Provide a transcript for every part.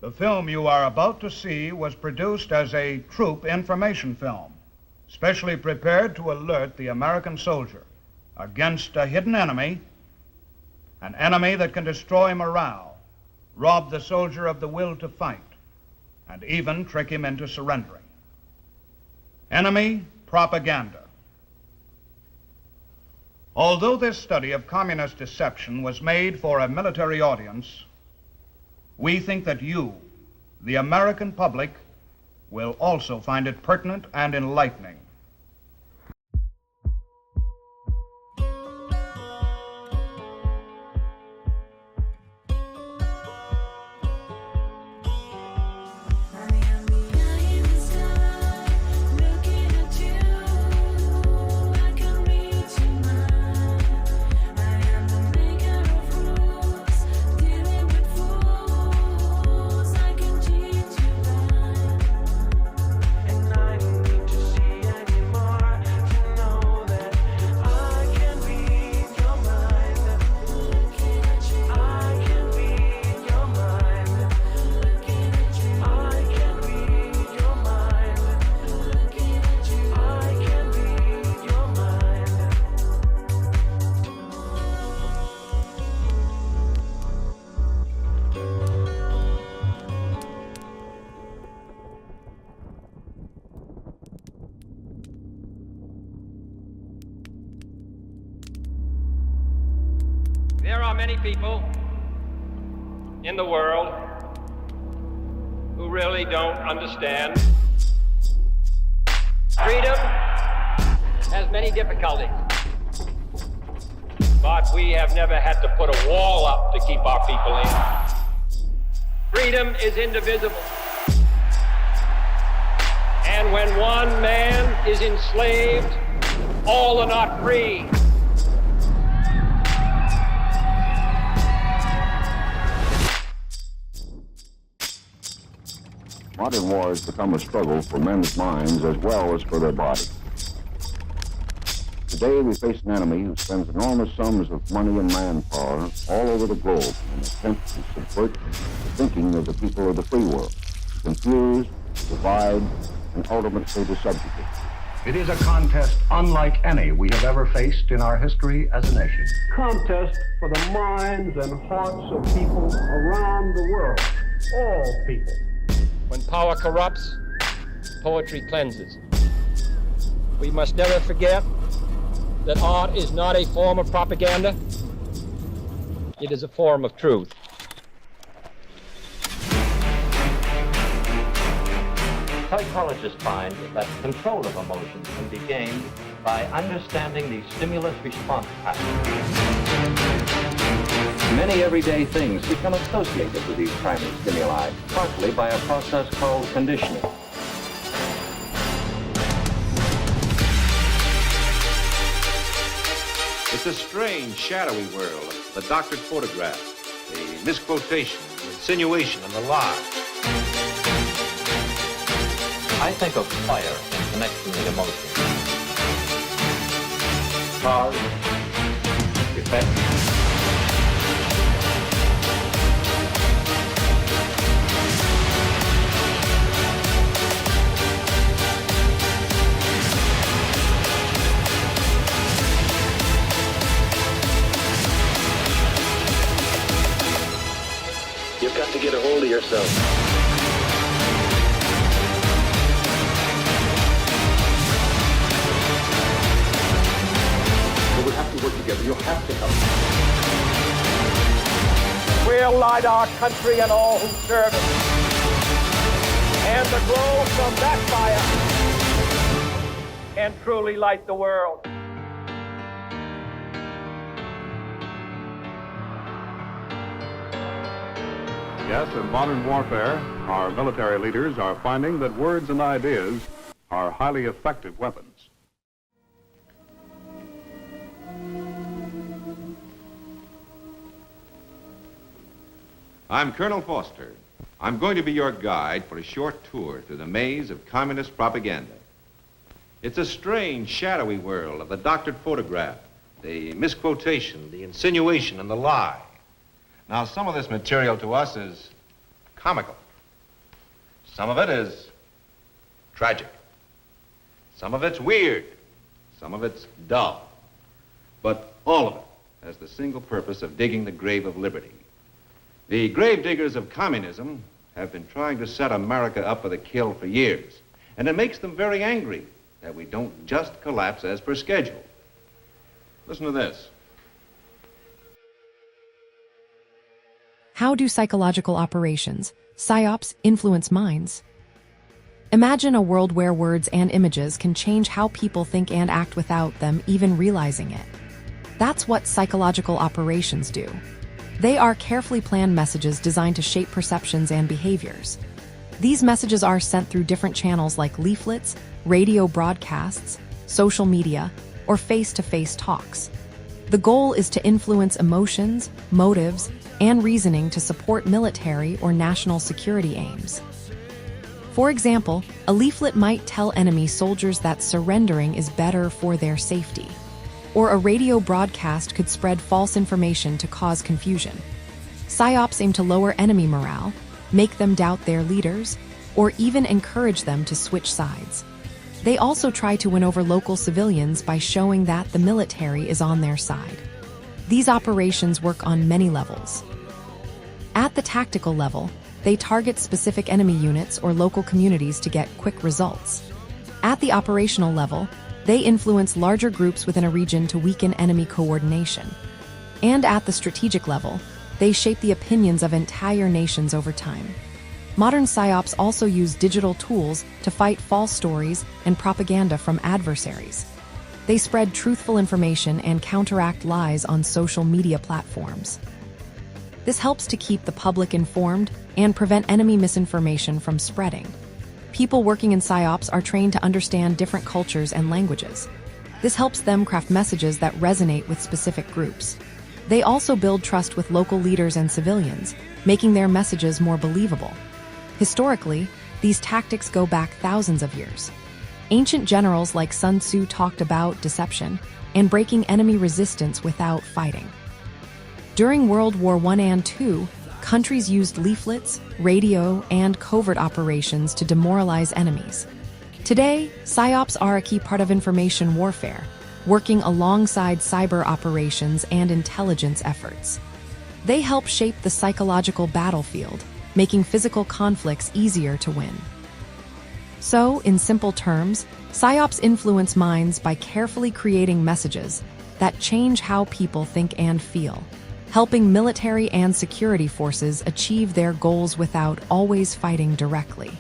The film you are about to see was produced as a troop information film, specially prepared to alert the American soldier against a hidden enemy, an enemy that can destroy morale, rob the soldier of the will to fight, and even trick him into surrendering. Enemy propaganda. Although this study of communist deception was made for a military audience, we think that you, the American public, will also find it pertinent and enlightening. There are many people in the world who really don't understand. Freedom has many difficulties, but we have never had to put a wall up to keep our people in. Freedom is indivisible. And when one man is enslaved, all are not free. Modern war has become a struggle for men's minds as well as for their bodies. Today we face an enemy who spends enormous sums of money and manpower all over the globe in an attempt to subvert the thinking of the people of the free world, to confuse, divide, and ultimately to subjugate. It is a contest unlike any we have ever faced in our history as a nation. Contest for the minds and hearts of people around the world, all people. When power corrupts, poetry cleanses. We must never forget that art is not a form of propaganda. It is a form of truth. Psychologists find that control of emotions can be gained by understanding the stimulus-response pattern. Many everyday things become associated with these primary stimuli, partly by a process called conditioning. It's a strange, shadowy world, the doctored photograph, the misquotation, the insinuation, and the lie. I think of fire in connection with emotion. Cause, effect. You've got to get a hold of yourself. But we have to work together. You have to help. We'll light our country and all who serve it. And the glow from that fire can truly light the world. Yes, in modern warfare, our military leaders are finding that words and ideas are highly effective weapons. I'm Colonel Foster. I'm going to be your guide for a short tour through the maze of communist propaganda. It's a strange, shadowy world of the doctored photograph, the misquotation, the insinuation, and the lie. Now, some of this material to us is comical. Some of it is tragic. Some of it's weird. Some of it's dull. But all of it has the single purpose of digging the grave of liberty. The grave diggers of communism have been trying to set America up for the kill for years. And it makes them very angry that we don't just collapse as per schedule. Listen to this. How do psychological operations, PSYOPs, influence minds? Imagine a world where words and images can change how people think and act without them even realizing it. That's what psychological operations do. They are carefully planned messages designed to shape perceptions and behaviors. These messages are sent through different channels like leaflets, radio broadcasts, social media, or face-to-face talks. The goal is to influence emotions, motives, and reasoning to support military or national security aims. For example, a leaflet might tell enemy soldiers that surrendering is better for their safety. Or a radio broadcast could spread false information to cause confusion. PSYOPs aim to lower enemy morale, make them doubt their leaders, or even encourage them to switch sides. They also try to win over local civilians by showing that the military is on their side. These operations work on many levels. At the tactical level, they target specific enemy units or local communities to get quick results. At the operational level, they influence larger groups within a region to weaken enemy coordination. And at the strategic level, they shape the opinions of entire nations over time. Modern PSYOPs also use digital tools to fight false stories and propaganda from adversaries. They spread truthful information and counteract lies on social media platforms. This helps to keep the public informed and prevent enemy misinformation from spreading. People working in PSYOPs are trained to understand different cultures and languages. This helps them craft messages that resonate with specific groups. They also build trust with local leaders and civilians, making their messages more believable. Historically, these tactics go back thousands of years. Ancient generals like Sun Tzu talked about deception and breaking enemy resistance without fighting. During World War I and II, countries used leaflets, radio, and covert operations to demoralize enemies. Today, PSYOPs are a key part of information warfare, working alongside cyber operations and intelligence efforts. They help shape the psychological battlefield, making physical conflicts easier to win. So, in simple terms, PSYOPs influence minds by carefully creating messages that change how people think and feel, helping military and security forces achieve their goals without always fighting directly.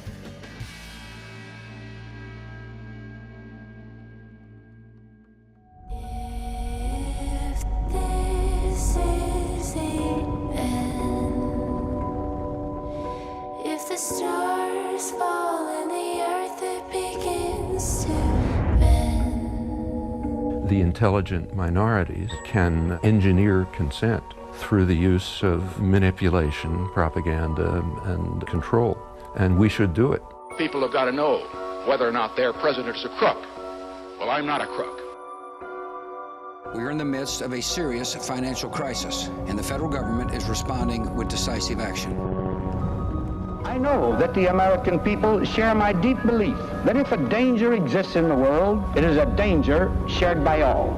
If the stars fall and the earth it begins to bend. The intelligent minorities can engineer consent through the use of manipulation, propaganda, and control. And we should do it. People have got to know whether or not their president's a crook. Well, I'm not a crook. We are in the midst of a serious financial crisis, and the federal government is responding with decisive action. I know that the American people share my deep belief that if a danger exists in the world, it is a danger shared by all.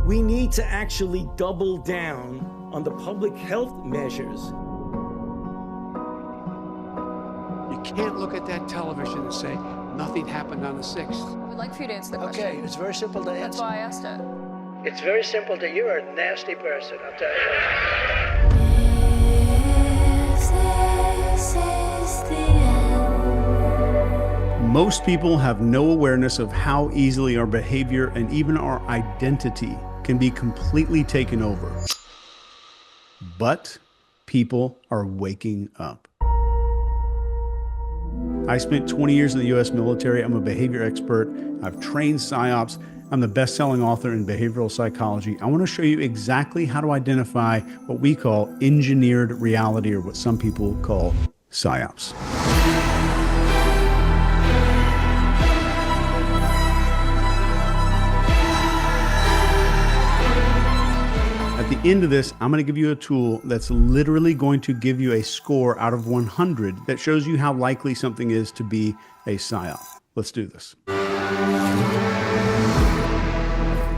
We need to actually double down on the public health measures. You can't look at that television and say, nothing happened on the 6th. We'd like for you to answer the question. Okay, it's very simple to answer. That's why I asked it. It's very simple to you're a nasty person, I'll tell you. Most people have no awareness of how easily our behavior and even our identity can be completely taken over. But people are waking up. I spent 20 years in the U.S. military. I'm a behavior expert. I've trained PSYOPs. I'm the best-selling author in behavioral psychology. I want to show you exactly how to identify what we call engineered reality, or what some people call PSYOPs. At the end of this, I'm going to give you a tool that's literally going to give you a score out of 100 that shows you how likely something is to be a PSYOP. Let's do this.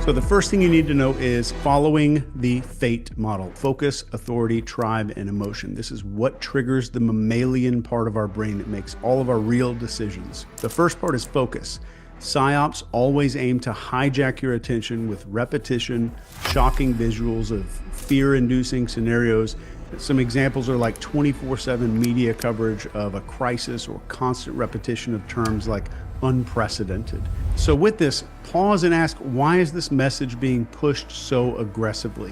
So the first thing you need to know is following the FATE model: focus, authority, tribe, and emotion. This is what triggers the mammalian part of our brain that makes all of our real decisions. The first part is focus. PSYOPs always aim to hijack your attention with repetition, shocking visuals of fear-inducing scenarios. Some examples are like 24/7 media coverage of a crisis or constant repetition of terms like unprecedented. So with this, pause and ask, why is this message being pushed so aggressively?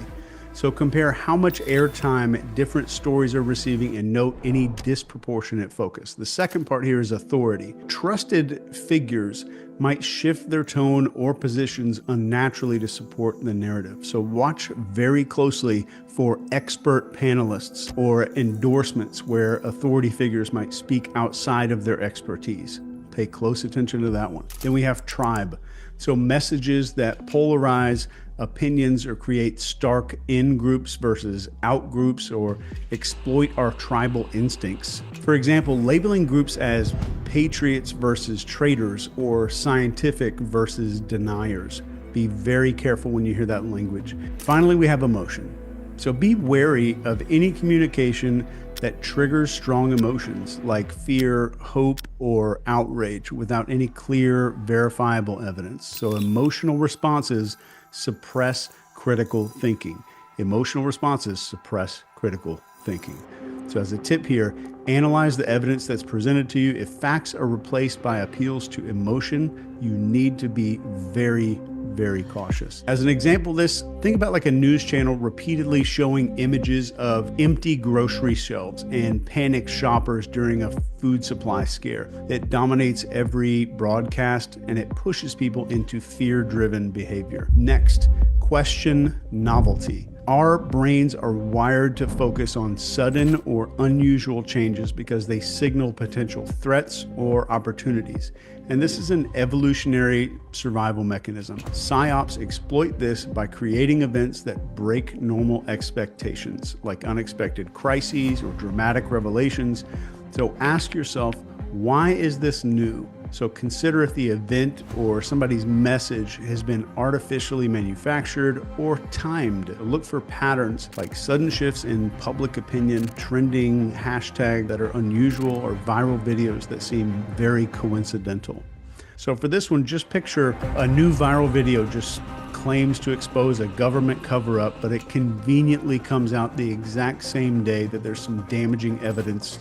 So compare how much airtime different stories are receiving and note any disproportionate focus. The second part here is authority. Trusted figures might shift their tone or positions unnaturally to support the narrative. So watch very closely for expert panelists or endorsements where authority figures might speak outside of their expertise. Pay close attention to that one. Then we have tribe. So messages that polarize opinions or create stark in-groups versus out-groups or exploit our tribal instincts. For example, labeling groups as patriots versus traitors or scientific versus deniers. Be very careful when you hear that language. Finally, we have emotion. So be wary of any communication that triggers strong emotions like fear, hope, or outrage without any clear, verifiable evidence. So emotional responses suppress critical thinking. Emotional responses suppress critical thinking. So as a tip here, analyze the evidence that's presented to you. If facts are replaced by appeals to emotion, you need to be very cautious. As an example of this, think about like a news channel repeatedly showing images of empty grocery shelves and panicked shoppers during a food supply scare. It dominates every broadcast and it pushes people into fear-driven behavior. Next, question novelty. Our brains are wired to focus on sudden or unusual changes because they signal potential threats or opportunities. And this is an evolutionary survival mechanism. PSYOPs exploit this by creating events that break normal expectations, like unexpected crises or dramatic revelations. So ask yourself, why is this new? So consider if the event or somebody's message has been artificially manufactured or timed. Look for patterns like sudden shifts in public opinion, trending hashtags that are unusual, or viral videos that seem very coincidental. So for this one, just picture a new viral video just claims to expose a government cover-up, but it conveniently comes out the exact same day that there's some damaging evidence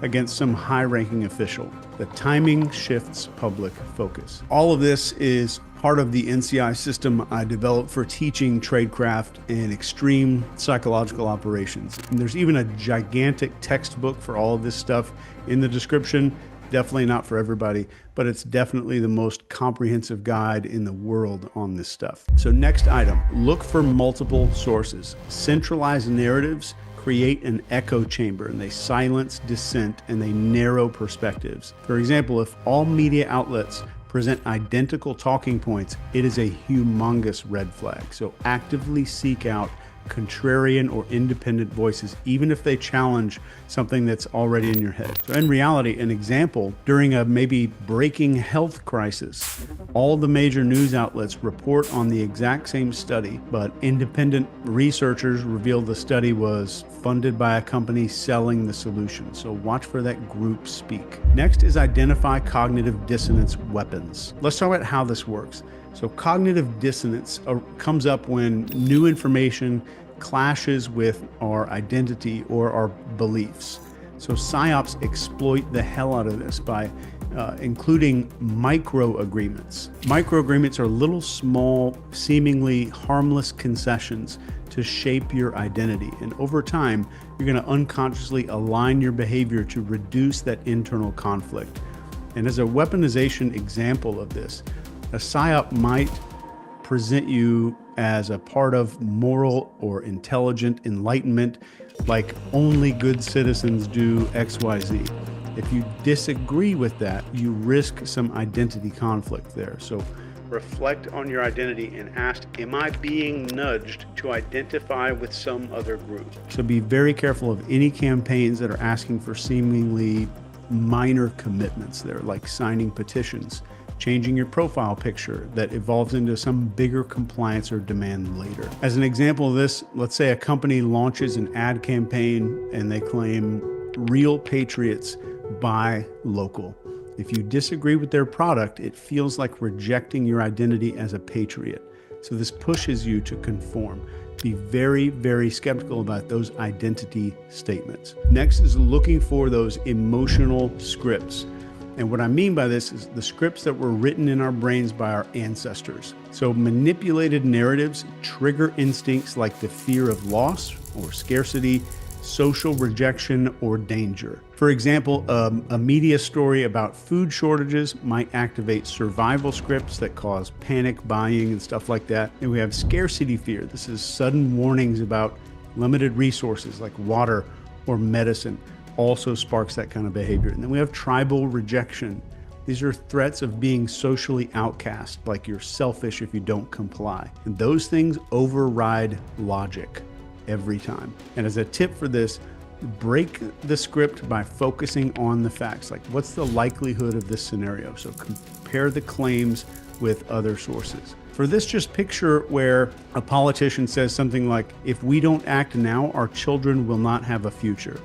against some high-ranking official. The timing shifts public focus. All of this is part of the NCI system I developed for teaching tradecraft and extreme psychological operations. And there's even a gigantic textbook for all of this stuff in the description. Definitely not for everybody, but it's definitely the most comprehensive guide in the world on this stuff. So next item, look for multiple sources. Centralized narratives create an echo chamber, and they silence dissent and they narrow perspectives. For example, if all media outlets present identical talking points, it is a humongous red flag. So actively seek out contrarian or independent voices, even if they challenge something that's already in your head. So in reality, an example, during a maybe breaking health crisis, all the major news outlets report on the exact same study, but independent researchers revealed the study was funded by a company selling the solution. So watch for that group speak. Next is identify cognitive dissonance weapons. Let's talk about how this works. So cognitive dissonance comes up when new information clashes with our identity or our beliefs. So PSYOPs exploit the hell out of this by including micro-agreements. Micro-agreements are little, small, seemingly harmless concessions to shape your identity. And over time, you're going to unconsciously align your behavior to reduce that internal conflict. And as a weaponization example of this, a PSYOP might present you as a part of moral or intelligent enlightenment, like only good citizens do XYZ. If you disagree with that, you risk some identity conflict there. So reflect on your identity and ask, am I being nudged to identify with some other group? So be very careful of any campaigns that are asking for seemingly minor commitments there, like signing petitions, changing your profile picture that evolves into some bigger compliance or demand later. As an example of this, let's say a company launches an ad campaign and they claim real patriots buy local. If you disagree with their product, it feels like rejecting your identity as a patriot. So this pushes you to conform. Be very, very skeptical about those identity statements. Next is looking for those emotional scripts. And what I mean by this is the scripts that were written in our brains by our ancestors. So manipulated narratives trigger instincts like the fear of loss or scarcity, social rejection, or danger. For example, a media story about food shortages might activate survival scripts that cause panic buying and stuff like that. And we have scarcity fear. This is sudden warnings about limited resources like water or medicine. Also sparks that kind of behavior. And then we have tribal rejection. These are threats of being socially outcast, like you're selfish if you don't comply. And those things override logic every time. And as a tip for this, break the script by focusing on the facts. Like, what's the likelihood of this scenario? So compare the claims with other sources. For this, just picture where a politician says something like, if we don't act now, our children will not have a future.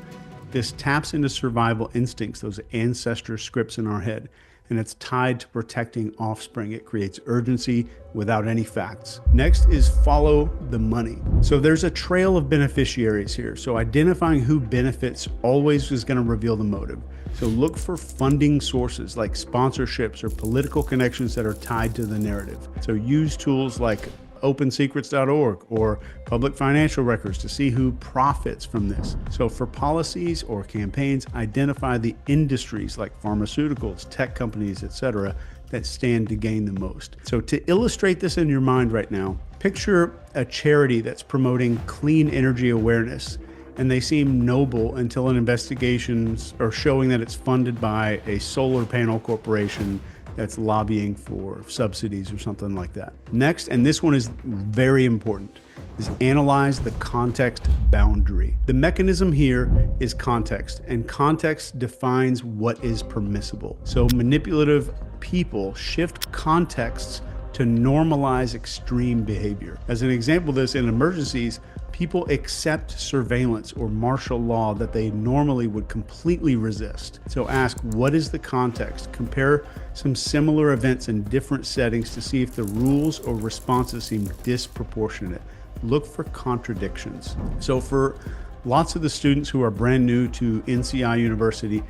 This taps into survival instincts, those ancestor scripts in our head, and it's tied to protecting offspring. It creates urgency without any facts. Next is follow the money. So there's a trail of beneficiaries here. So identifying who benefits always is going to reveal the motive. So look for funding sources like sponsorships or political connections that are tied to the narrative. So use tools like opensecrets.org or public financial records to see who profits from this. So for policies or campaigns, identify the industries like pharmaceuticals, tech companies, etc., that stand to gain the most. So to illustrate this in your mind right now, picture a charity that's promoting clean energy awareness, and they seem noble until an investigations are showing that it's funded by a solar panel corporation that's lobbying for subsidies or something like that. Next, and this one is very important, is analyze the context boundary. The mechanism here is context, and context defines what is permissible. So manipulative people shift contexts to normalize extreme behavior. As an example of this, in emergencies, people accept surveillance or martial law that they normally would completely resist. So ask, what is the context? Compare some similar events in different settings to see if the rules or responses seem disproportionate. Look for contradictions. So for lots of the students who are brand new to NCI University,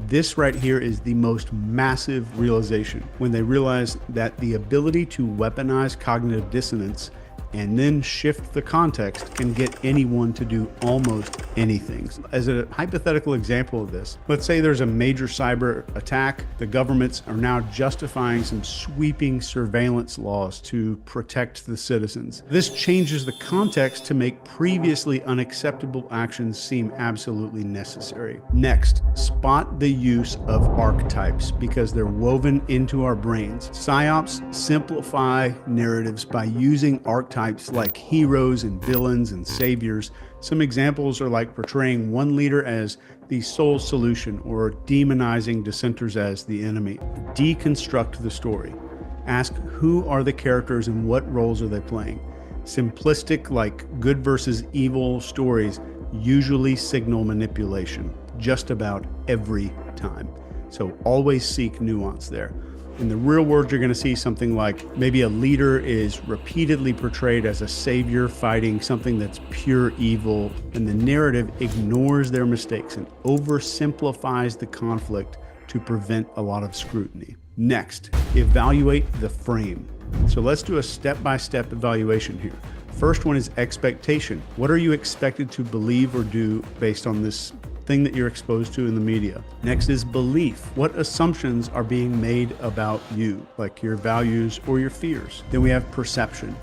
this right here is the most massive realization when they realize that the ability to weaponize cognitive dissonance and then shift the context can get anyone to do almost anything. As a hypothetical example of this, let's say there's a major cyber attack. The governments are now justifying some sweeping surveillance laws to protect the citizens. This changes the context to make previously unacceptable actions seem absolutely necessary. Next, spot the use of archetypes because they're woven into our brains. PsyOps simplify narratives by using archetypes like heroes and villains and saviors. Some examples are like portraying one leader as the sole solution or demonizing dissenters as the enemy. Deconstruct the story. Ask, who are the characters and what roles are they playing? Simplistic, like good versus evil stories usually signal manipulation just about every time. So always seek nuance there. In the real world, you're going to see something like maybe a leader is repeatedly portrayed as a savior fighting something that's pure evil, and the narrative ignores their mistakes and oversimplifies the conflict to prevent a lot of scrutiny. Next, evaluate the frame. So let's do a step-by-step evaluation here. First one is expectation. What are you expected to believe or do based on this thing that you're exposed to in the media? Next is belief. What assumptions are being made about you, like your values or your fears? Then we have perception.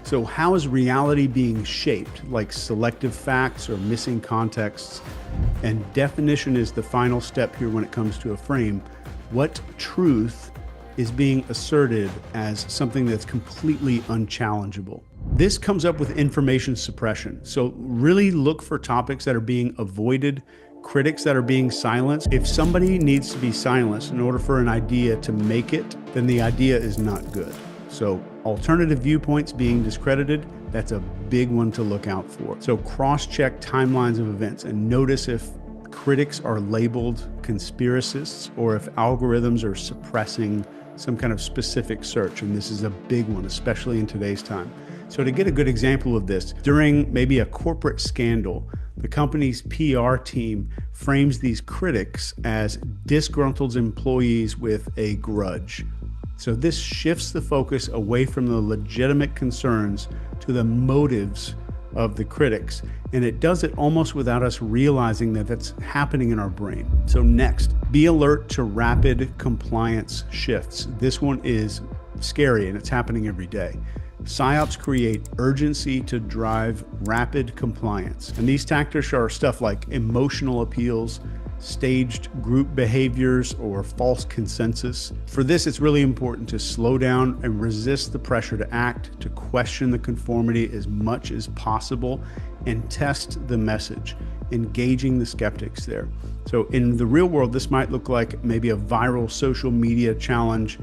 So how is reality being shaped, like selective facts or missing contexts? And definition is the final step here when it comes to a frame. What truth is being asserted as something that's completely unchallengeable. This comes up with information suppression. So really look for topics that are being avoided, critics that are being silenced. If somebody needs to be silenced in order for an idea to make it, then the idea is not good. So alternative viewpoints being discredited, that's a big one to look out for. So cross-check timelines of events and notice if critics are labeled conspiracists or if algorithms are suppressing some kind of specific search. And this is a big one, especially in today's time. So to get a good example of this, during maybe a corporate scandal, the company's PR team frames these critics as disgruntled employees with a grudge. So this shifts the focus away from the legitimate concerns to the motives of the critics. And it does it almost without us realizing that that's happening in our brain. So next, be alert to rapid compliance shifts. This one is scary and it's happening every day. PSYOPs create urgency to drive rapid compliance. And these tactics are stuff like emotional appeals, staged group behaviors, or false consensus. For this, it's really important to slow down and resist the pressure to act, to question the conformity as much as possible, and test the message, engaging the skeptics there. So in the real world, this might look like maybe a viral social media challenge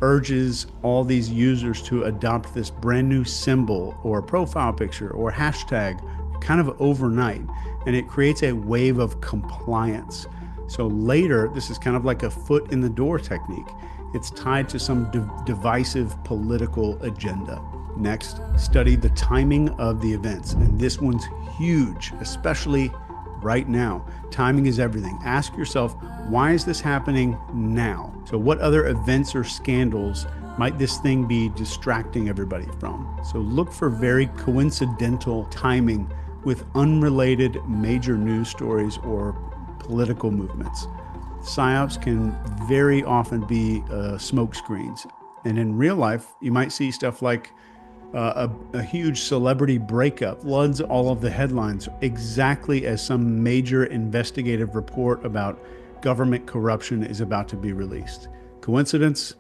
urges all these users to adopt this brand new symbol or profile picture or hashtag kind of overnight, and it creates a wave of compliance. So later, this is kind of like a foot in the door technique. It's tied to some divisive political agenda. Next, study the timing of the events, and this one's huge, especially right now. Timing is everything. Ask yourself, why is this happening now? So what other events or scandals might this thing be distracting everybody from? So look for very coincidental timing with unrelated major news stories or political movements. PSYOPs can very often be smoke screens. And in real life, you might see stuff like a huge celebrity breakup floods all of the headlines exactly as some major investigative report about government corruption is about to be released. Coincidence?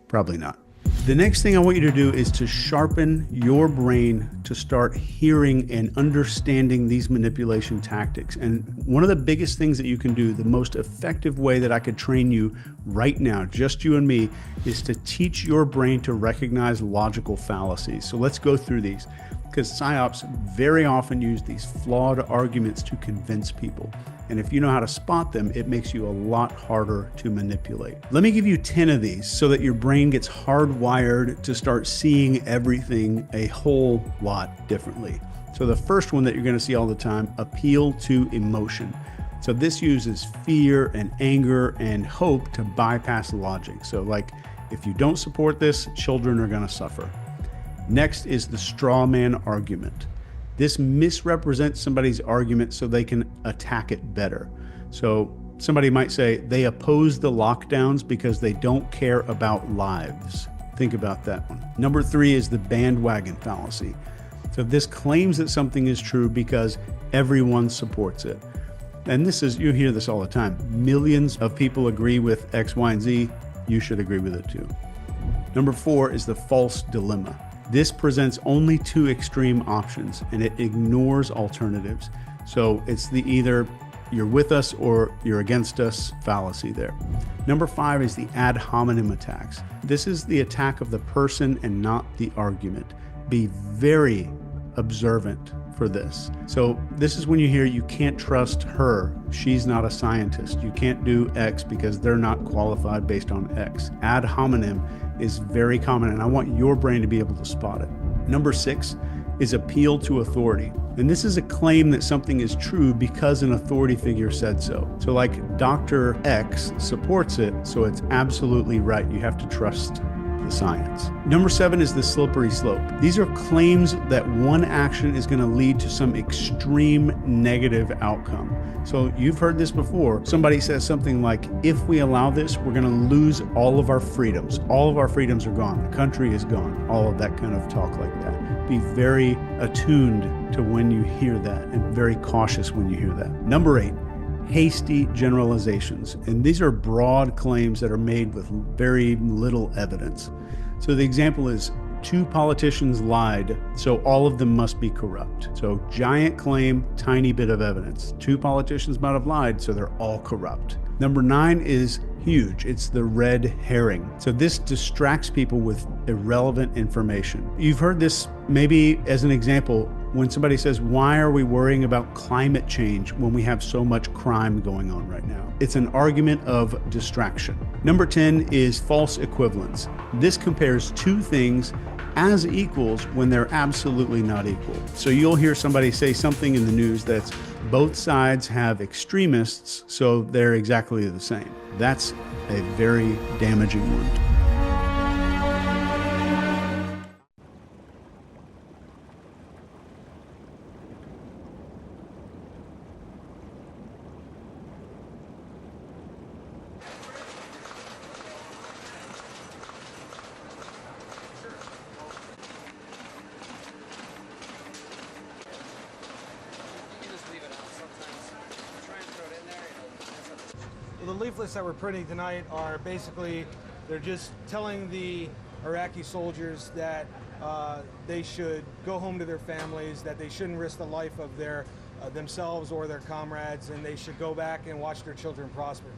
Probably not. The next thing I want you to do is to sharpen your brain to start hearing and understanding these manipulation tactics. And one of the biggest things that you can do, the most effective way that I could train you right now, just you and me, is to teach your brain to recognize logical fallacies. So let's go through these, because PSYOPs very often use these flawed arguments to convince people. And if you know how to spot them, it makes you a lot harder to manipulate. Let me give you 10 of these so that your brain gets hardwired to start seeing everything a whole lot differently. So the first one that you're going to see all the time, appeal to emotion. So this uses fear and anger and hope to bypass logic. So like, if you don't support this, children are going to suffer. Next is the straw man argument. This misrepresents somebody's argument so they can attack it better. So somebody might say they oppose the lockdowns because they don't care about lives. Think about that one. Number 3 is the bandwagon fallacy. So this claims that something is true because everyone supports it. And this is, you hear this all the time. Millions of people agree with X, Y, and Z. You should agree with it too. Number 4 is the false dilemma. This presents only 2 extreme options and it ignores alternatives. So it's the either you're with us or you're against us fallacy there. Number 5 is the ad hominem attacks. This is the attack of the person and not the argument. Be very observant for this. So this is when you hear you can't trust her, she's not a scientist. You can't do X because they're not qualified based on X. Ad hominem is very common, and I want your brain to be able to spot it. Number 6 is appeal to authority. And this is a claim that something is true because an authority figure said so. So like Dr. X supports it, so it's absolutely right. You have to trust the science. Number 7 is the slippery slope. These are claims that one action is going to lead to some extreme negative outcome. So you've heard this before. Somebody says something like, if we allow this, we're going to lose all of our freedoms. All of our freedoms are gone. The country is gone. All of that kind of talk like that. Be very attuned to when you hear that and very cautious when you hear that. Number 8, hasty generalizations. And these are broad claims that are made with very little evidence. So the example is 2 politicians lied, so all of them must be corrupt. So giant claim, tiny bit of evidence. 2 politicians might have lied, so they're all corrupt. Number 9 is huge. It's the red herring. So this distracts people with irrelevant information. You've heard this maybe as an example when somebody says, why are we worrying about climate change when we have so much crime going on right now? It's an argument of distraction. Number 10 is false equivalence. This compares 2 things as equals when they're absolutely not equal. So you'll hear somebody say something in the news that's both sides have extremists, so they're exactly the same. That's a very damaging one. Well, the leaflets that we're printing tonight are basically, they're just telling the Iraqi soldiers that they should go home to their families, that they shouldn't risk the life of their themselves or their comrades, and they should go back and watch their children prosper.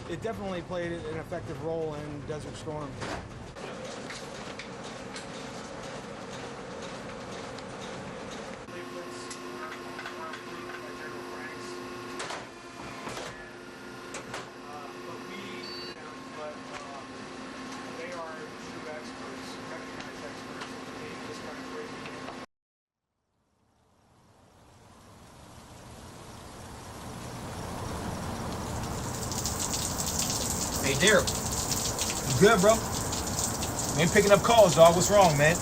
It definitely played an effective role in Desert Storm. Hey, Daryl. You good, bro? You ain't picking up calls, dog. What's wrong, man?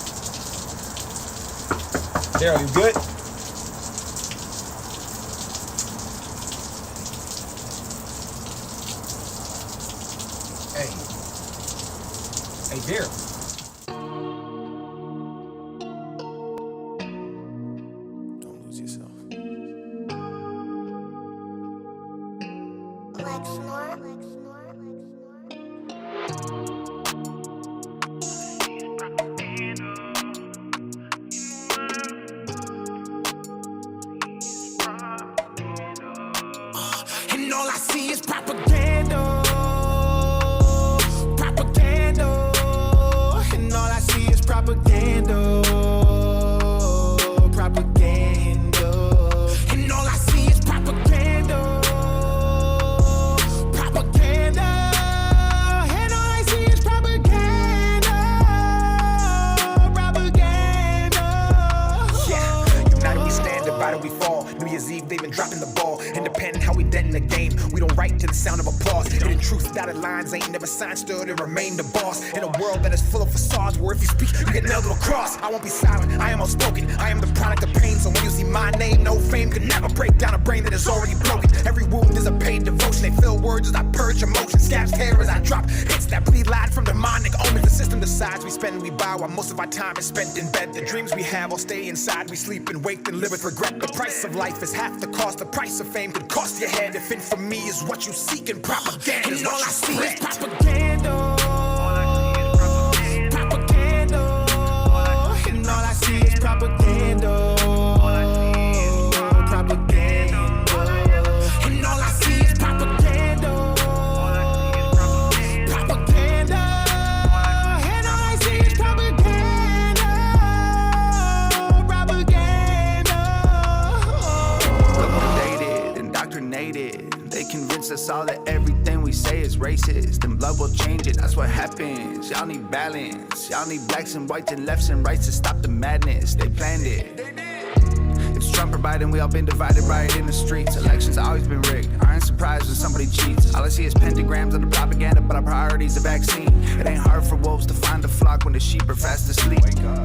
Daryl, you good? Hey. Hey, Daryl. Don't lose yourself. And all I see is propaganda, propaganda. And all I see is propaganda, propaganda. And all I see is propaganda, propaganda. And all I see is propaganda, propaganda. Yeah, united we stand, divided we fall. New Year's Eve, they've been dropping the ball. Independent, how we dead in the game. We don't write to the sound of applause. Hidden truth, dotted lines, ain't never signed, stood and remain the boss. In a world that is full of facades, where if you speak, you get nailed to a cross. I won't be silent, I am outspoken. I am the product of pain, so when you see my name, no fame can never break down a brain that is already broken. Every wound is a paid devotion. They fill words as I purge emotions. Scabs tear as I drop hits that bleed light from demonic omens. The system decides we spend and we buy, while most of our time is spent in bed. The dreams we have all stay inside. We sleep and wake and live with regret. The price of life is half the cost. The price of fame could cost your head. If infamy is what you seek and propaganda is And all what I you see spread. is propaganda, propaganda. And all I see is propaganda, propaganda. And all I see is propaganda, propaganda. And all I see is propaganda, propaganda. Motivated, indoctrinated. They convince us all that everything we say is racist. And blood will change it, that's what happens. Y'all need balance. Y'all need blacks and whites and lefts and rights to stop the madness. They planned it. It's Trump or Biden, we all been divided right in the streets. Elections have always been rigged. I ain't surprised when somebody cheats. All I see is pentagrams of the propaganda, but our priority's the vaccine. It ain't hard for wolves to find the flock when the sheep are fast asleep.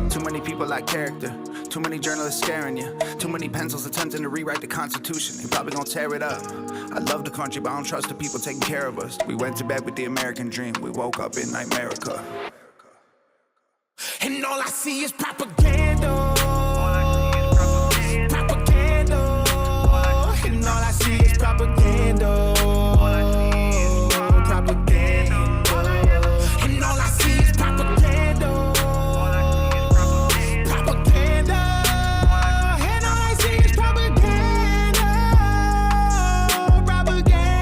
Too many people lack character. Too many journalists scaring you. Too many pencils attempting to rewrite the Constitution. They probably gonna tear it up. I love the country, but I don't trust the people taking care of us. We went to bed with the American dream. We woke up in Nightmerica. And And all I see is propaganda. Propaganda. And all I see is propaganda. Propaganda. And all I see is propaganda. Propaganda. And all I see is propaganda. Propaganda.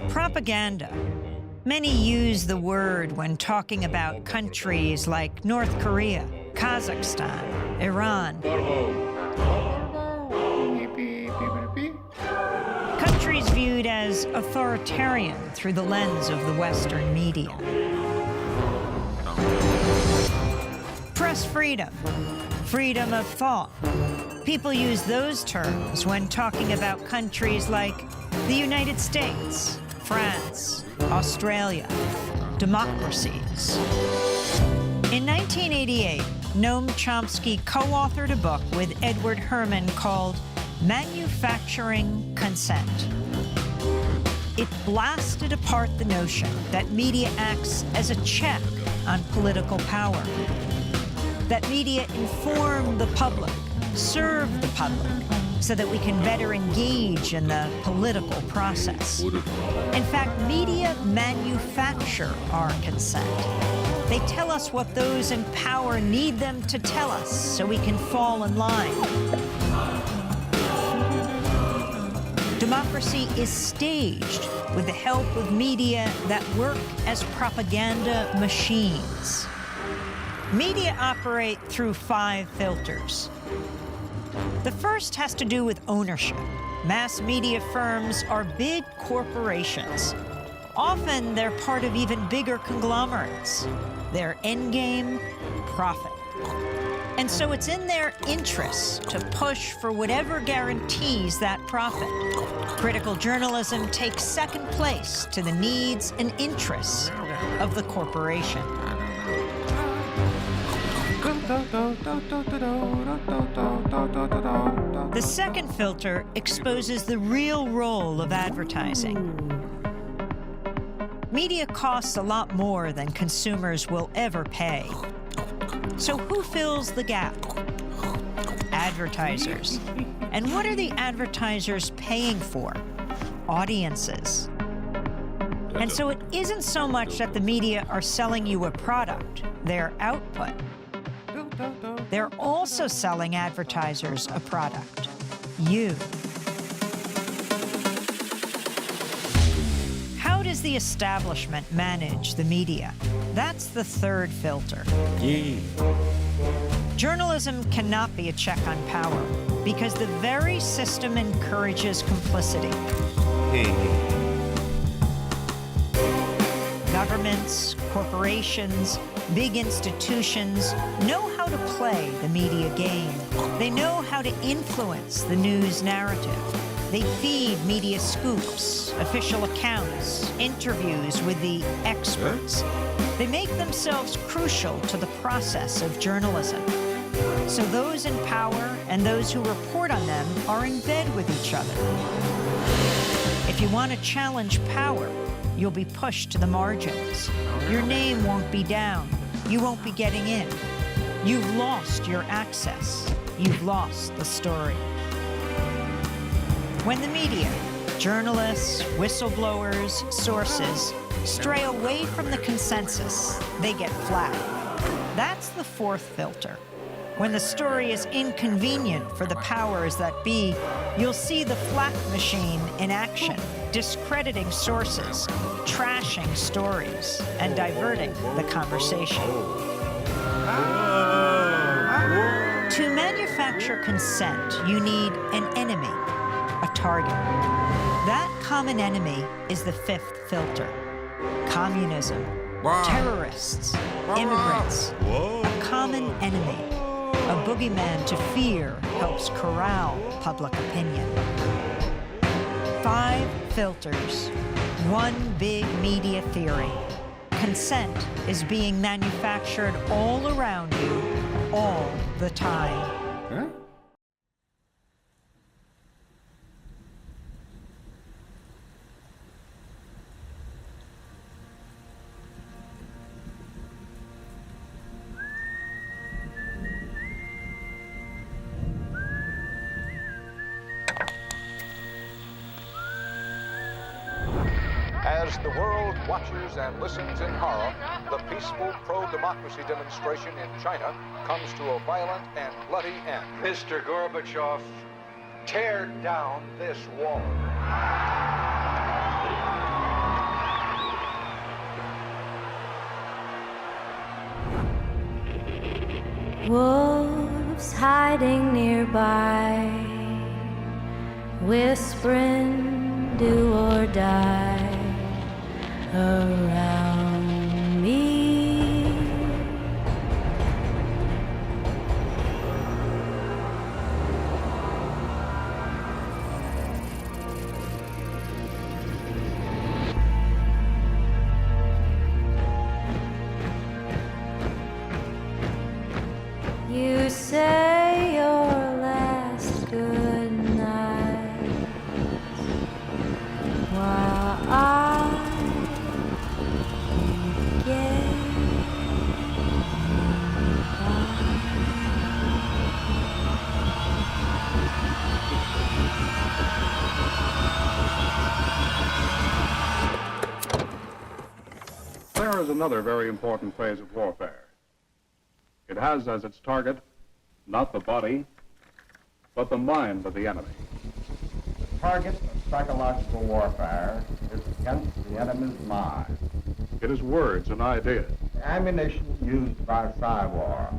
Propaganda. Many use the word when talking about countries like North Korea, Kazakhstan, Iran. Countries viewed as authoritarian through the lens of the Western media. Press freedom, freedom of thought. People use those terms when talking about countries like the United States, France, Australia, democracies. In 1988, Noam Chomsky co-authored a book with Edward Herman called Manufacturing Consent. It blasted apart the notion that media acts as a check on political power, that media inform the public, serve the public, so that we can better engage in the political process. In fact, media manufacture our consent. They tell us what those in power need them to tell us so we can fall in line. Democracy is staged with the help of media that work as propaganda machines. Media operate through 5 filters. The first has to do with ownership. Mass media firms are big corporations. Often they're part of even bigger conglomerates. Their end game, profit. And so it's in their interests to push for whatever guarantees that profit. Critical journalism takes second place to the needs and interests of the corporation. The second filter exposes the real role of advertising. Media costs a lot more than consumers will ever pay. So who fills the gap? Advertisers. And what are the advertisers paying for? Audiences. And so it isn't so much that the media are selling you a product, their output. They're also selling advertisers a product, you. How does the establishment manage the media? That's the third filter. Journalism cannot be a check on power because the very system encourages complicity. Governments, corporations, big institutions know how to play the media game. They know how to influence the news narrative. They feed media scoops, official accounts, interviews with the experts. They make themselves crucial to the process of journalism. So those in power and those who report on them are in bed with each other. If you want to challenge power, you'll be pushed to the margins. Your name won't be down. You won't be getting in. You've lost your access. You've lost the story. When the media, journalists, whistleblowers, sources, stray away from the consensus, they get flat. That's the fourth filter. When the story is inconvenient for the powers that be, you'll see the flak machine in action, discrediting sources, trashing stories, and diverting the conversation. To manufacture consent, you need an enemy, a target. That common enemy is the fifth filter. Communism, terrorists, immigrants, a common enemy, a boogeyman to fear helps corral public opinion. 5 filters, one big media theory. Consent is being manufactured all around you, all the time. Huh? As the world watches and listens in horror, the peaceful pro-democracy demonstration in China comes to a violent and bloody end. Mr. Gorbachev, tear down this wall. Wolves hiding nearby, whispering, do or die around me. You say your last good night while I get There is another very important phase of warfare. It has as its target not the body, but the mind of the enemy. The target of psychological warfare is against the enemy's mind. It is words and ideas. The ammunition used by Psywar.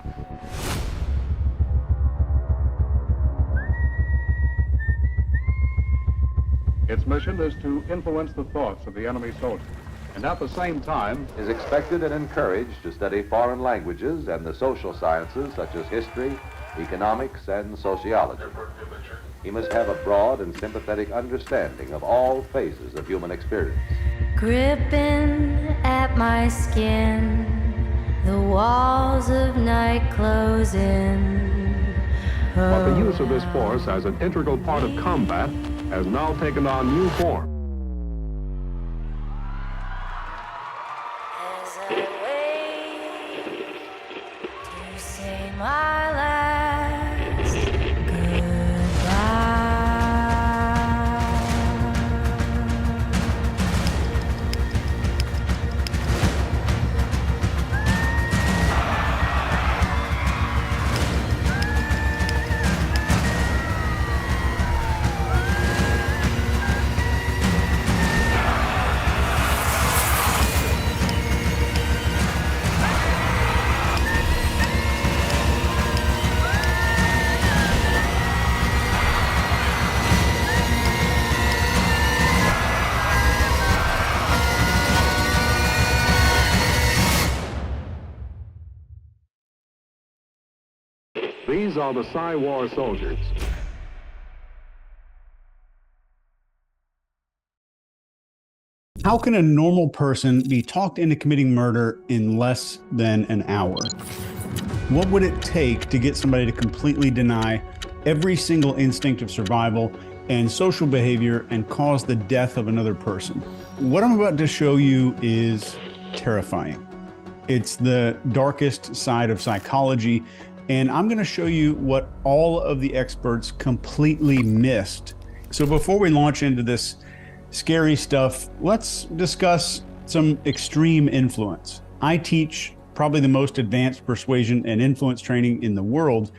Its mission is to influence the thoughts of the enemy soldier, and at the same time Is expected and encouraged to study foreign languages and the social sciences such as history, economics, and sociology. He must have a broad and sympathetic understanding of all phases of human experience. gripping at my skin, the walls of night closing. But the use of this force as an integral part of combat has now taken on new form. As I wait to say my last goodbye. These are the Psywar soldiers. How can a normal person be talked into committing murder in less than an hour? What would it take to get somebody to completely deny every single instinct of survival and social behavior and cause the death of another person? What I'm about to show you is terrifying. It's the darkest side of psychology, and I'm going to show you what all of the experts completely missed. So before we launch into this scary stuff, let's discuss some extreme influence. I teach probably the most advanced persuasion and influence training in the world,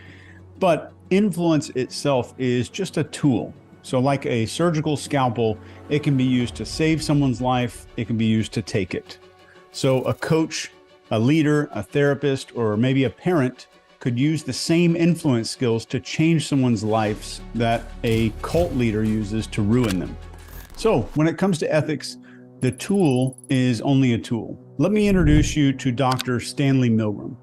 but influence itself is just a tool. So like a surgical scalpel, it can be used to save someone's life, it can be used to take it. So a coach, a leader, a therapist, or maybe a parent could use the same influence skills to change someone's lives that a cult leader uses to ruin them. So when it comes to ethics, the tool is only a tool. Let me introduce you to Dr. Stanley Milgram.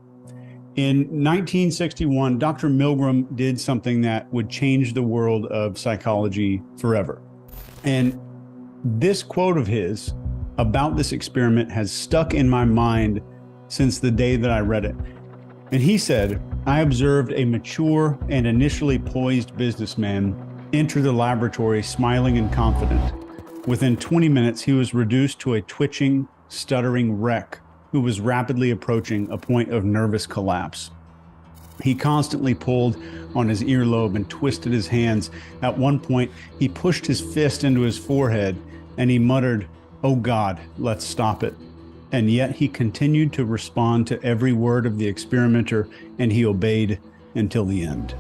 In 1961, Dr. Milgram did something that would change the world of psychology forever. And this quote of his about this experiment has stuck in my mind since the day that I read it. And he said, I observed a mature and initially poised businessman enter the laboratory smiling and confident. Within 20 minutes, he was reduced to a twitching, stuttering wreck who was rapidly approaching a point of nervous collapse. He constantly pulled on his earlobe and twisted his hands. At one point, he pushed his fist into his forehead and he muttered, "Oh God, let's stop it." And yet he continued to respond to every word of the experimenter, and he obeyed until the end.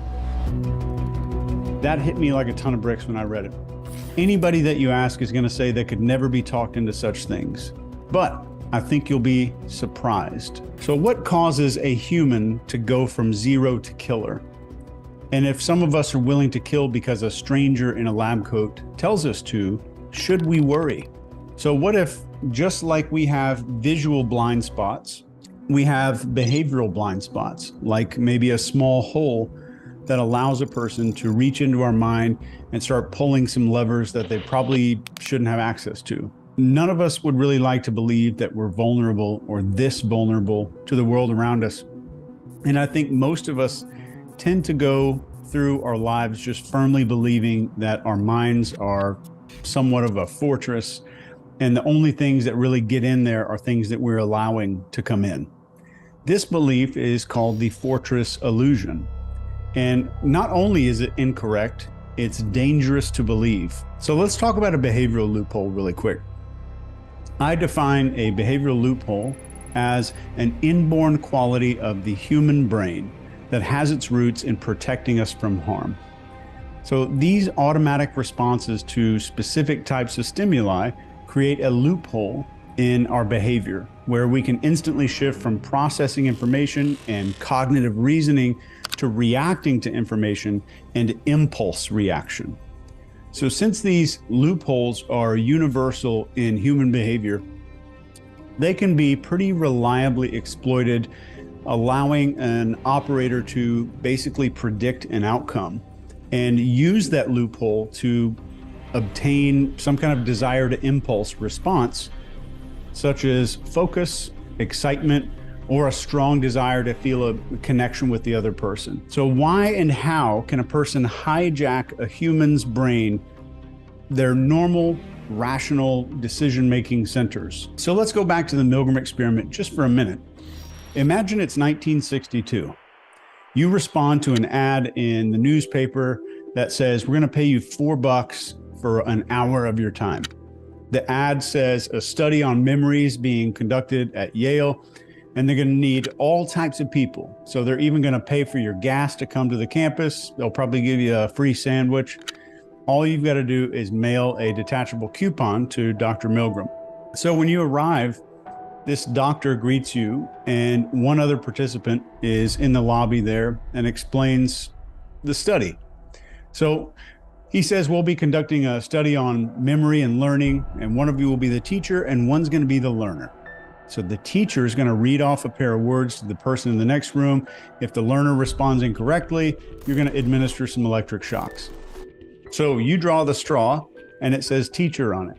That hit me like a ton of bricks when I read it. Anybody that you ask is going to say they could never be talked into such things. But I think you'll be surprised. So what causes a human to go from zero to killer? And if some of us are willing to kill because a stranger in a lab coat tells us to, should we worry? So what if, just like we have visual blind spots, we have behavioral blind spots, like maybe a small hole that allows a person to reach into our mind and start pulling some levers that they probably shouldn't have access to. None of us would really like to believe that we're vulnerable or this vulnerable to the world around us. And I think most of us tend to go through our lives just firmly believing that our minds are somewhat of a fortress, and the only things that really get in there are things that we're allowing to come in. This belief is called the fortress illusion. And not only is it incorrect, it's dangerous to believe. So let's talk about a behavioral loophole really quick. I define a behavioral loophole as an inborn quality of the human brain that has its roots in protecting us from harm. So these automatic responses to specific types of stimuli create a loophole in our behavior where we can instantly shift from processing information and cognitive reasoning to reacting to information and impulse reaction. So since these loopholes are universal in human behavior, they can be pretty reliably exploited, allowing an operator to basically predict an outcome and use that loophole to obtain some kind of desired impulse response, such as focus, excitement, or a strong desire to feel a connection with the other person. So why and how can a person hijack a human's brain, their normal, rational decision-making centers? So let's go back to the Milgram experiment just for a minute. Imagine it's 1962. You respond to an ad in the newspaper that says, we're going to pay you $4 for an hour of your time. The ad says a study on memories being conducted at Yale, and they're going to need all types of people. So they're even going to pay for your gas to come to the campus. They'll probably give you a free sandwich. All you've got to do is mail a detachable coupon to Dr. Milgram. So when you arrive, this doctor greets you, and one other participant is in the lobby there and explains the study. So he says, we'll be conducting a study on memory and learning, and one of you will be the teacher and one's going to be the learner. So the teacher is going to read off a pair of words to the person in the next room. If the learner responds incorrectly, you're going to administer some electric shocks. So you draw the straw and it says teacher on it.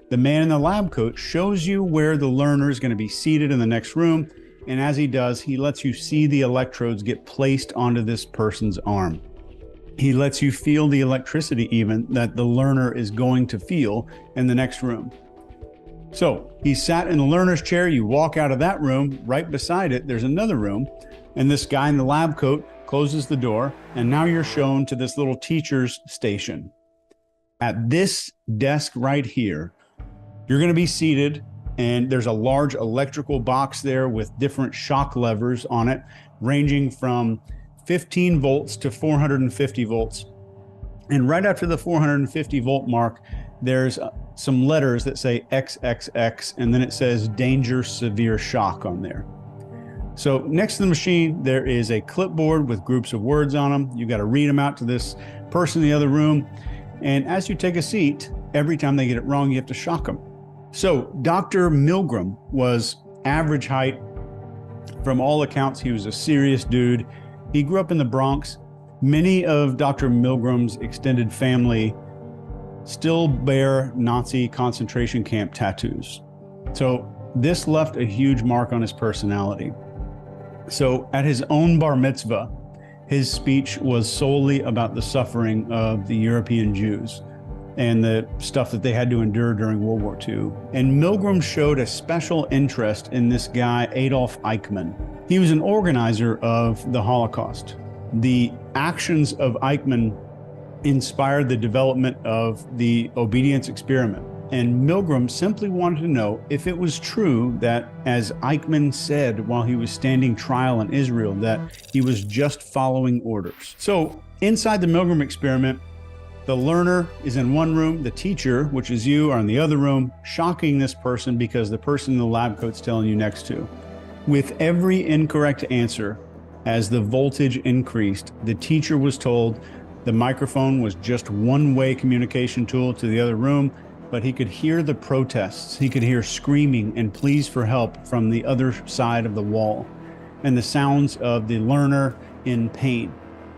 The man in the lab coat shows you where the learner is going to be seated in the next room. And as he does, he lets you see the electrodes get placed onto this person's arm. He lets you feel the electricity even that the learner is going to feel in the next room. So he sat in the learner's chair. You walk out of that room. Right beside it, there's another room. And this guy in the lab coat closes the door. And now you're shown to this little teacher's station. At this desk right here, you're going to be seated, and there's a large electrical box there with different shock levers on it, ranging from 15 volts to 450 volts. And right after the 450 volt mark, there's some letters that say XXX, and then it says danger severe shock on there. So next to the machine, there is a clipboard with groups of words on them. You got to read them out to this person in the other room. And as you take a seat, every time they get it wrong, you have to shock them. So Dr. Milgram was average height. From all accounts, he was a serious dude. He grew up in the Bronx. Many of Dr. Milgram's extended family still bear Nazi concentration camp tattoos. So this left a huge mark on his personality. So at his own bar mitzvah, his speech was solely about the suffering of the European Jews and the stuff that they had to endure during World War II. And Milgram showed a special interest in this guy, Adolf Eichmann. He was an organizer of the Holocaust. The actions of Eichmann inspired the development of the obedience experiment. And Milgram simply wanted to know if it was true that, as Eichmann said while he was standing trial in Israel, that he was just following orders. So inside the Milgram experiment, the learner is in one room, the teacher, which is you, are in the other room, shocking this person because the person in the lab coat's telling you next to. With every incorrect answer, as the voltage increased, the teacher was told the microphone was just one-way communication tool to the other room, but he could hear the protests. He could hear screaming and pleas for help from the other side of the wall, and the sounds of the learner in pain.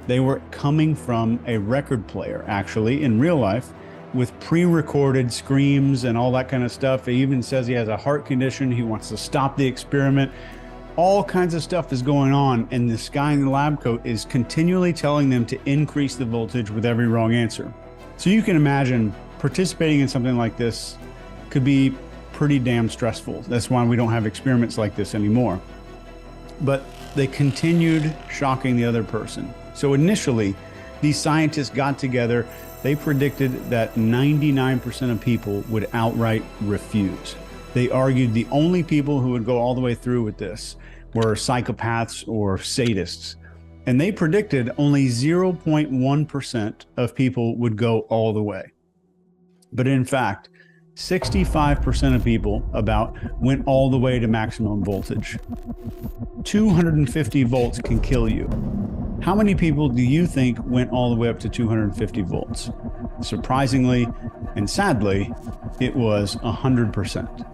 They were coming from a record player, actually, in real life, with pre-recorded screams and all that kind of stuff. He even says he has a heart condition. He wants to stop the experiment. All kinds of stuff is going on, and this guy in the lab coat is continually telling them to increase the voltage with every wrong answer. So you can imagine participating in something like this could be pretty damn stressful. That's why we don't have experiments like this anymore. But they continued shocking the other person. So initially, these scientists got together. They predicted that 99% of people would outright refuse. They argued the only people who would go all the way through with this were psychopaths or sadists. And they predicted only 0.1% of people would go all the way. But in fact, 65% of people went all the way to maximum voltage. 250 volts can kill you. How many people do you think went all the way up to 250 volts? Surprisingly and sadly, it was 100%.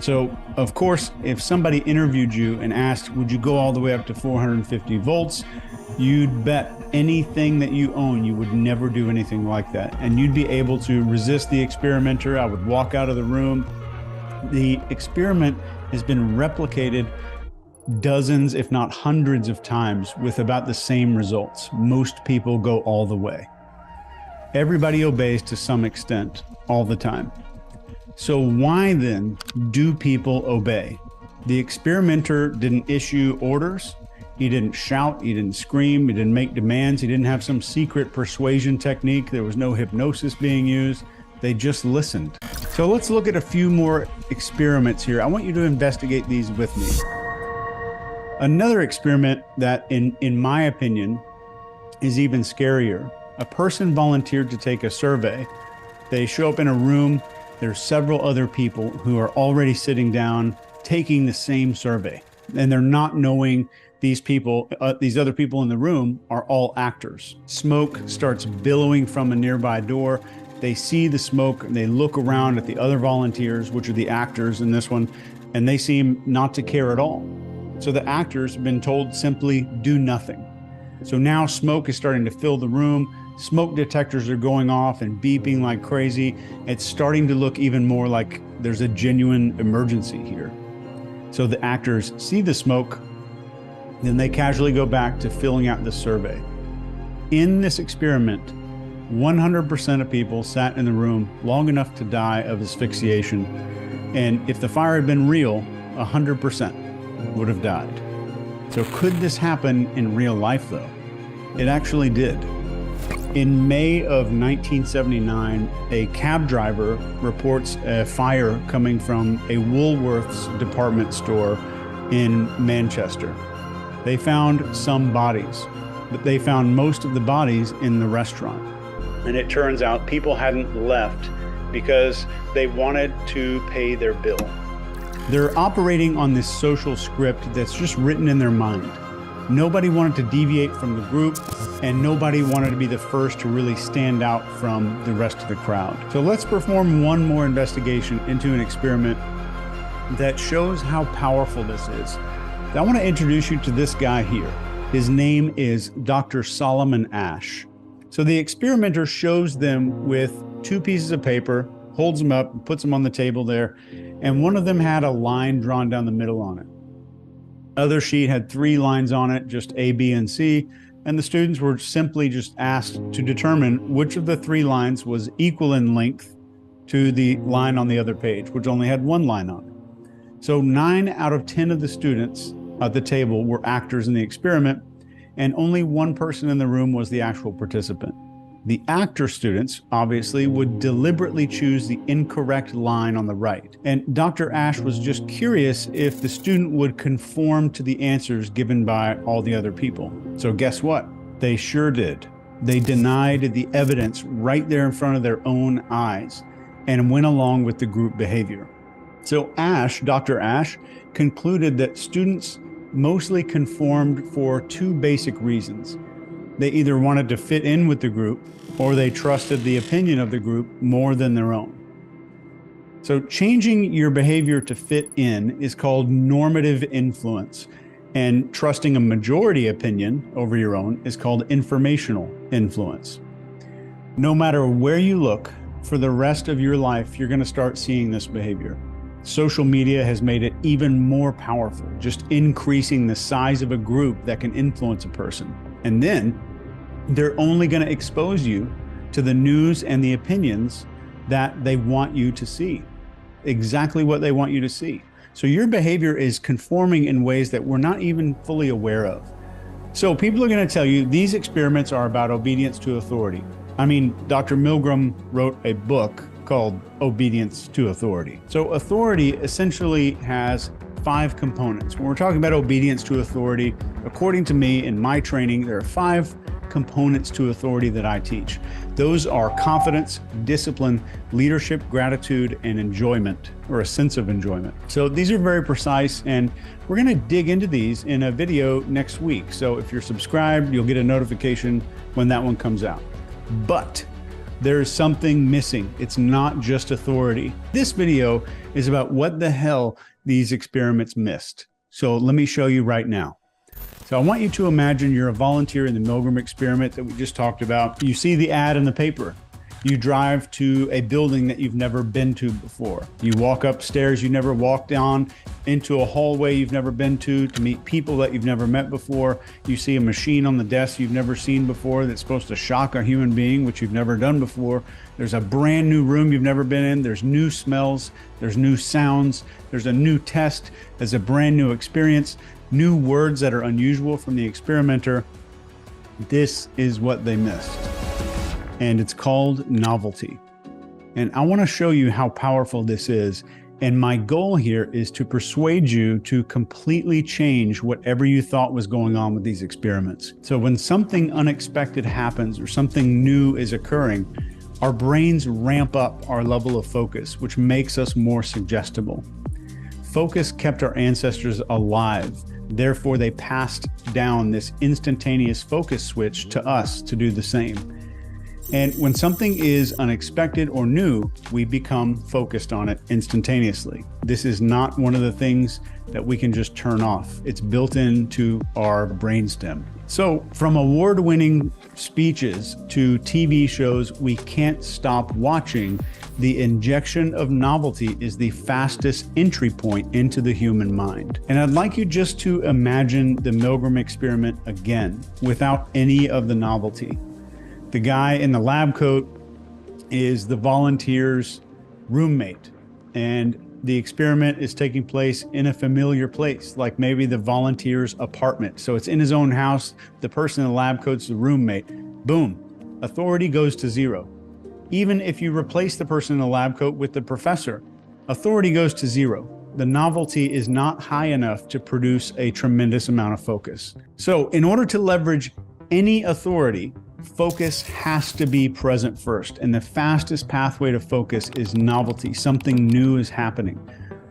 So, of course, if somebody interviewed you and asked, would you go all the way up to 450 volts? You'd bet anything that you own you would never do anything like that. And you'd be able to resist the experimenter. I would walk out of the room. The experiment has been replicated dozens, if not hundreds of times with about the same results. Most people go all the way. Everybody obeys to some extent all the time. So why then do people obey? The experimenter didn't issue orders. He didn't shout, he didn't scream, he didn't make demands, he didn't have some secret persuasion technique. There was no hypnosis being used. They just listened. So let's look at a few more experiments here. I want you to investigate these with me. Another experiment that, in my opinion, is even scarier. A person volunteered to take a survey. They show up in a room. There's several other people who are already sitting down taking the same survey. And they're not knowing these people, these other people in the room are all actors. Smoke starts billowing from a nearby door. They see the smoke and they look around at the other volunteers, which are the actors in this one, and they seem not to care at all. So the actors have been told simply do nothing. So now smoke is starting to fill the room. Smoke detectors are going off and beeping like crazy. It's starting to look even more like there's a genuine emergency here. So the actors see the smoke, then they casually go back to filling out the survey. In this experiment, 100% of people sat in the room long enough to die of asphyxiation. And if the fire had been real, 100% would have died. So could this happen in real life though? It actually did. In May of 1979, a cab driver reports a fire coming from a Woolworths department store in Manchester. They found some bodies, but they found most of the bodies in the restaurant. And it turns out people hadn't left because they wanted to pay their bill. They're operating on this social script that's just written in their mind. Nobody wanted to deviate from the group, and nobody wanted to be the first to really stand out from the rest of the crowd. So let's perform one more investigation into an experiment that shows how powerful this is. I want to introduce you to this guy here. His name is Dr. Solomon Asch. So the experimenter shows them with two pieces of paper, holds them up, puts them on the table there, and one of them had a line drawn down the middle on it. Other sheet had 3 lines on it, just A, B, and C, and the students were simply just asked to determine which of the 3 lines was equal in length to the line on the other page, which only had 1 line on it. So 9 out of 10 of the students at the table were actors in the experiment, and only 1 person in the room was the actual participant. The actor students, obviously, would deliberately choose the incorrect line on the right. And Dr. Asch was just curious if the student would conform to the answers given by all the other people. So guess what? They sure did. They denied the evidence right there in front of their own eyes and went along with the group behavior. So Dr. Asch, concluded that students mostly conformed for 2 basic reasons. They either wanted to fit in with the group or they trusted the opinion of the group more than their own. So changing your behavior to fit in is called normative influence, and trusting a majority opinion over your own is called informational influence. No matter where you look, for the rest of your life, you're going to start seeing this behavior. Social media has made it even more powerful, just increasing the size of a group that can influence a person. And then they're only going to expose you to the news and the opinions that they want you to see, exactly what they want you to see. So your behavior is conforming in ways that we're not even fully aware of. So people are going to tell you these experiments are about obedience to authority. I mean, Dr. Milgram wrote a book called Obedience to Authority. So authority essentially has 5 components. When we're talking about obedience to authority, according to me in my training, there are 5 components to authority that I teach. Those are confidence, discipline, leadership, gratitude, and enjoyment, or a sense of enjoyment. So these are very precise, and we're going to dig into these in a video next week. So if you're subscribed, you'll get a notification when that one comes out. But there's something missing. It's not just authority. This video is about what the hell these experiments missed. So let me show you right now. So I want you to imagine you're a volunteer in the Milgram experiment that we just talked about. You see the ad in the paper. You drive to a building that you've never been to before. You walk upstairs you've never walked on, into a hallway you've never been to meet people that you've never met before. You see a machine on the desk you've never seen before that's supposed to shock a human being, which you've never done before. There's a brand new room you've never been in. There's new smells. There's new sounds. There's a new test. There's a brand new experience. New words that are unusual from the experimenter. This is what they missed. And it's called novelty. And I want to show you how powerful this is. And my goal here is to persuade you to completely change whatever you thought was going on with these experiments. So when something unexpected happens or something new is occurring, our brains ramp up our level of focus, which makes us more suggestible. Focus kept our ancestors alive. Therefore, they passed down this instantaneous focus switch to us to do the same. And when something is unexpected or new, we become focused on it instantaneously. This is not one of the things that we can just turn off. It's built into our brainstem. So from award-winning speeches to TV shows we can't stop watching, the injection of novelty is the fastest entry point into the human mind. And I'd like you just to imagine the Milgram experiment again, without any of the novelty. The guy in the lab coat is the volunteer's roommate, and the experiment is taking place in a familiar place, like maybe the volunteer's apartment. So it's in his own house. The person in the lab coat's the roommate. Boom, authority goes to 0. Even if you replace the person in the lab coat with the professor, authority goes to 0. The novelty is not high enough to produce a tremendous amount of focus. So in order to leverage any authority, focus has to be present first. And the fastest pathway to focus is novelty. Something new is happening.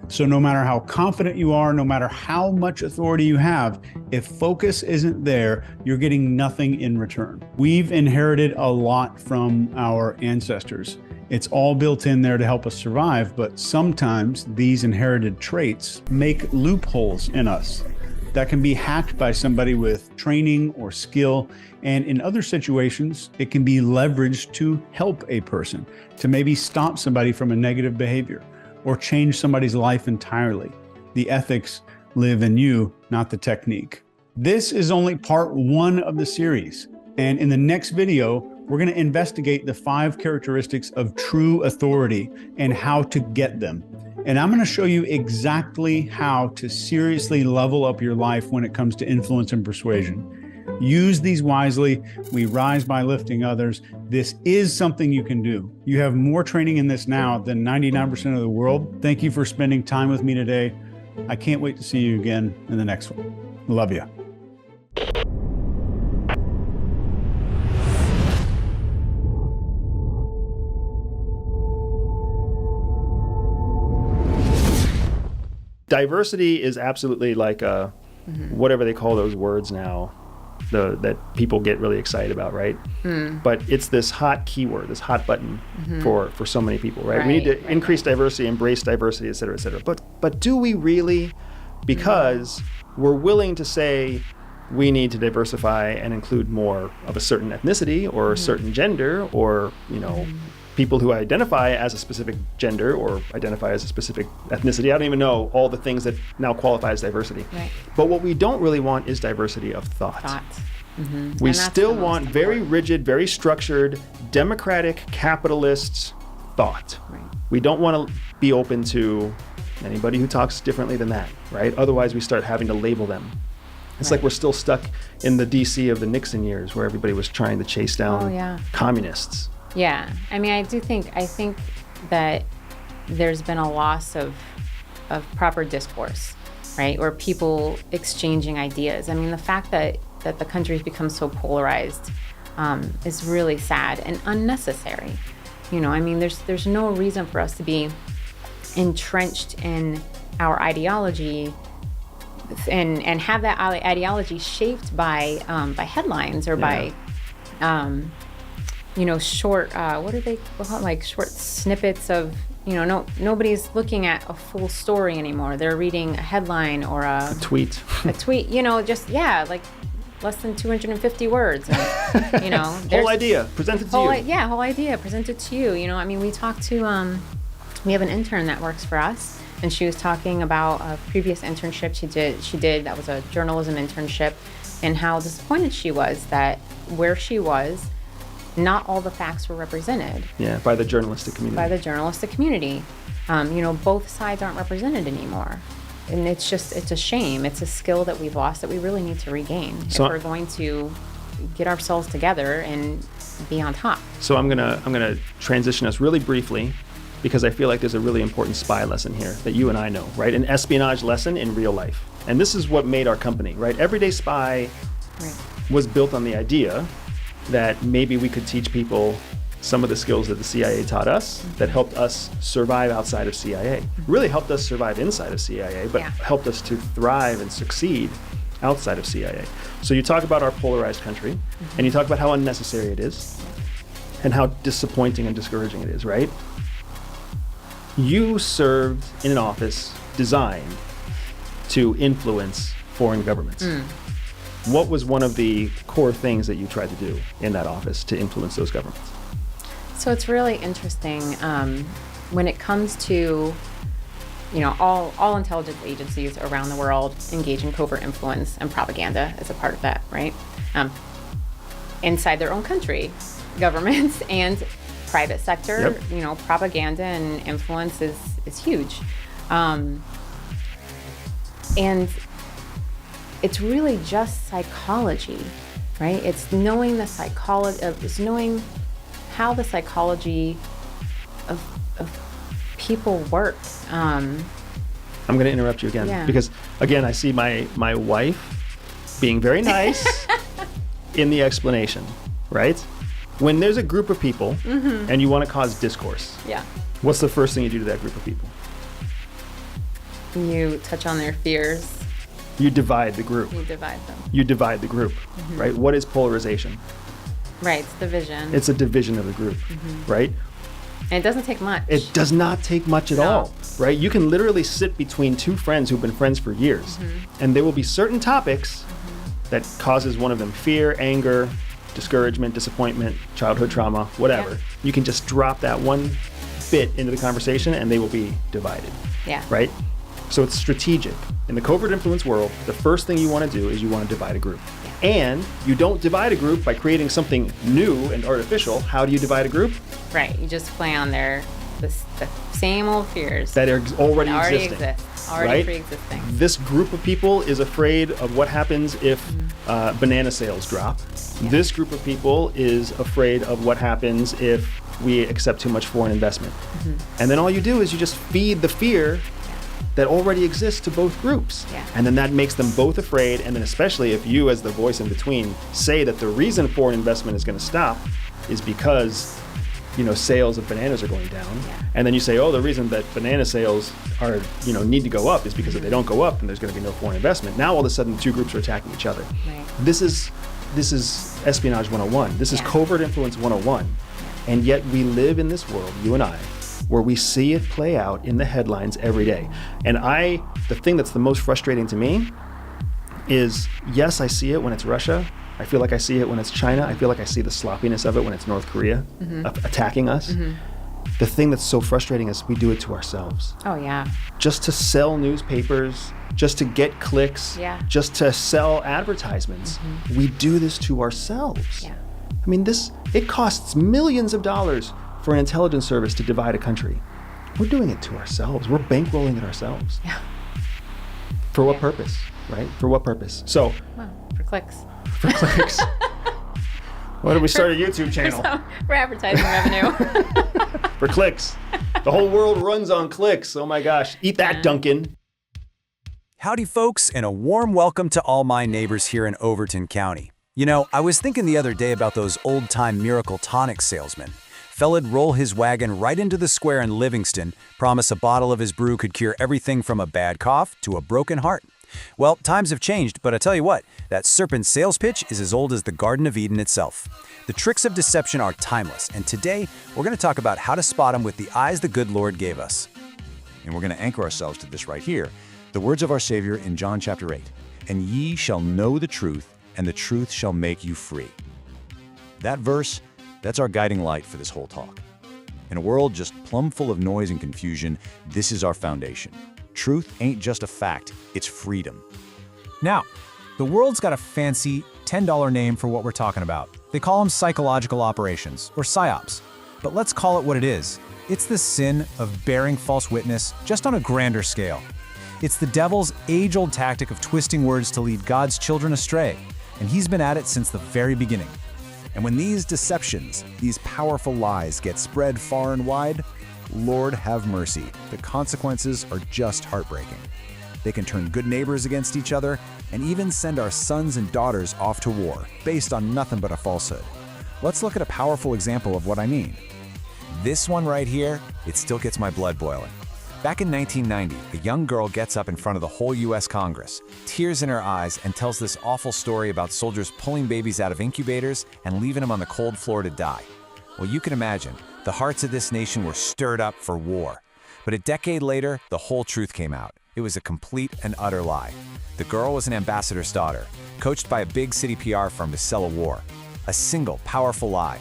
So no matter how confident you are, no matter how much authority you have, if focus isn't there, you're getting nothing in return. We've inherited a lot from our ancestors. It's all built in there to help us survive, but sometimes these inherited traits make loopholes in us that can be hacked by somebody with training or skill. And in other situations, it can be leveraged to help a person, to maybe stop somebody from a negative behavior or change somebody's life entirely. The ethics live in you, not the technique. This is only part 1 of the series. And in the next video, we're going to investigate the 5 characteristics of true authority and how to get them. And I'm going to show you exactly how to seriously level up your life when it comes to influence and persuasion. Use these wisely. We rise by lifting others. This is something you can do. You have more training in this now than 99% of the world. Thank you for spending time with me today. I can't wait to see you again in the next one. Love you. Diversity is absolutely like a, whatever they call those words now, that people get really excited about, right? But it's this hot keyword, this hot button for so many people, right? We need to increase diversity, embrace diversity, et cetera, et cetera. But do we really? Because we're willing to say we need to diversify and include more of a certain ethnicity or a certain gender, or, you know, people who identify as a specific gender or identify as a specific ethnicity. I don't even know all the things that now qualify as diversity. Right. But what we don't really want is diversity of thought. We still want very rigid, very structured, democratic, capitalist thought. Right. We don't want to be open to anybody who talks differently than that, right? Otherwise, we start having to label them. It's like we're still stuck in the DC of the Nixon years, where everybody was trying to chase down communists. Yeah, I mean, I think that there's been a loss of proper discourse, right? Or people exchanging ideas. I mean, the fact that the country's become so polarized is really sad and unnecessary. You know, I mean, there's no reason for us to be entrenched in our ideology and have that ideology shaped by headlines or by you know, short, what are they called? Like short snippets of, you know, nobody's looking at a full story anymore. They're reading a headline or a tweet, you know, just, like less than 250 words. And, you know, whole idea presented to you. Whole idea presented to you. You know, I mean, we talked to, we have an intern that works for us, and she was talking about a previous internship she did that was a journalism internship, and how disappointed she was that where she was, not all the facts were represented. Yeah, by the journalistic community. You know, both sides aren't represented anymore. And it's a shame. It's a skill that we've lost that we really need to regain if we're going to get ourselves together and be on top. So I'm gonna transition us really briefly, because I feel like there's a really important spy lesson here that you and I know, right? An espionage lesson in real life. And this is what made our company, right? Everyday Spy was built on the idea that maybe we could teach people some of the skills that the CIA taught us that helped us survive outside of CIA. Really helped us survive inside of CIA, but helped us to thrive and succeed outside of CIA. So you talk about our polarized country, and you talk about how unnecessary it is, and how disappointing and discouraging it is, right? You served in an office designed to influence foreign governments. What was one of the core things that you tried to do in that office to influence those governments? So it's really interesting when it comes to, you know, all intelligence agencies around the world engage in covert influence and propaganda as a part of that, right? Inside their own country, governments and private sector, you know, propaganda and influence is huge. And it's really just psychology, right? It's knowing the psychology, it's knowing how the psychology of people work. I'm going to interrupt you again because, again, I see my wife being very nice in the explanation, right? When there's a group of people and you want to cause discourse, what's the first thing you do to that group of people? You touch on their fears. You divide the group. You divide them. You divide the group, right? What is polarization? Right, it's division. It's a division of the group, right? And it doesn't take much. It does not take much at all, right? You can literally sit between two friends who've been friends for years, and there will be certain topics that causes one of them fear, anger, discouragement, disappointment, childhood trauma, whatever. You can just drop that one bit into the conversation and they will be divided. Yeah. Right? So it's strategic. In the covert influence world, the first thing you want to do is you want to divide a group. And you don't divide a group by creating something new and artificial. How do you divide a group? Right. You just play on the same old fears that are already existing. Already right? pre-existing. This group of people is afraid of what happens if banana sales drop. Yeah. This group of people is afraid of what happens if we accept too much foreign investment. And then all you do is you just feed the fear that already exists to both groups. Yeah. And then that makes them both afraid. And then especially if you, as the voice in between, say that the reason foreign investment is going to stop is because sales of bananas are going down. Yeah. And then you say, oh, the reason that banana sales are, need to go up is because if they don't go up, then there's going to be no foreign investment. Now all of a sudden, the two groups are attacking each other. Right. This is espionage 101. This is covert influence 101. And yet we live in this world, you and I, where we see it play out in the headlines every day. And the thing that's the most frustrating to me is, yes, I see it when it's Russia. I feel like I see it when it's China. I feel like I see the sloppiness of it when it's North Korea attacking us. The thing that's so frustrating is we do it to ourselves. Oh, yeah. Just to sell newspapers, just to get clicks, just to sell advertisements. We do this to ourselves. Yeah. I mean, it costs millions of dollars for an intelligence service to divide a country. We're doing it to ourselves. We're bankrolling it ourselves. Yeah. For what purpose, right? For what purpose? So. Well, for clicks. For clicks. Why did we start a YouTube channel? For advertising revenue. For clicks. The whole world runs on clicks. Oh my gosh. Eat that, Duncan. Howdy, folks, and a warm welcome to all my neighbors here in Overton County. I was thinking the other day about those old-time Miracle Tonic salesmen. Fella'd roll his wagon right into the square in Livingston, promise a bottle of his brew could cure everything from a bad cough to a broken heart. Well, times have changed, but I tell you what, that serpent sales pitch is as old as the Garden of Eden itself. The tricks of deception are timeless, and today we're going to talk about how to spot them with the eyes the good Lord gave us. And we're going to anchor ourselves to this right here, the words of our Savior in John chapter 8. And ye shall know the truth, and the truth shall make you free. That verse, that's our guiding light for this whole talk. In a world just plumb full of noise and confusion, this is our foundation. Truth ain't just a fact, it's freedom. Now, the world's got a fancy $10 name for what we're talking about. They call them psychological operations, or PSYOPs. But let's call it what it is. It's the sin of bearing false witness, just on a grander scale. It's the devil's age-old tactic of twisting words to lead God's children astray, and he's been at it since the very beginning. And when these deceptions, these powerful lies get spread far and wide, Lord have mercy, the consequences are just heartbreaking. They can turn good neighbors against each other and even send our sons and daughters off to war based on nothing but a falsehood. Let's look at a powerful example of what I mean. This one right here, it still gets my blood boiling. Back in 1990, a young girl gets up in front of the whole U.S. Congress, tears in her eyes, and tells this awful story about soldiers pulling babies out of incubators and leaving them on the cold floor to die. Well, you can imagine, the hearts of this nation were stirred up for war. But a decade later, the whole truth came out. It was a complete and utter lie. The girl was an ambassador's daughter, coached by a big city PR firm to sell a war. A single, powerful lie.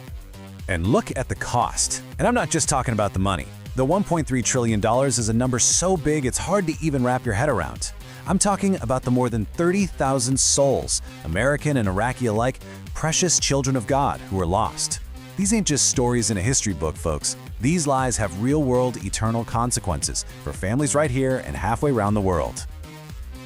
And look at the cost. And I'm not just talking about the money. The $1.3 trillion is a number so big it's hard to even wrap your head around. I'm talking about the more than 30,000 souls, American and Iraqi alike, precious children of God who were lost. These ain't just stories in a history book, folks. These lies have real-world, eternal consequences for families right here and halfway around the world.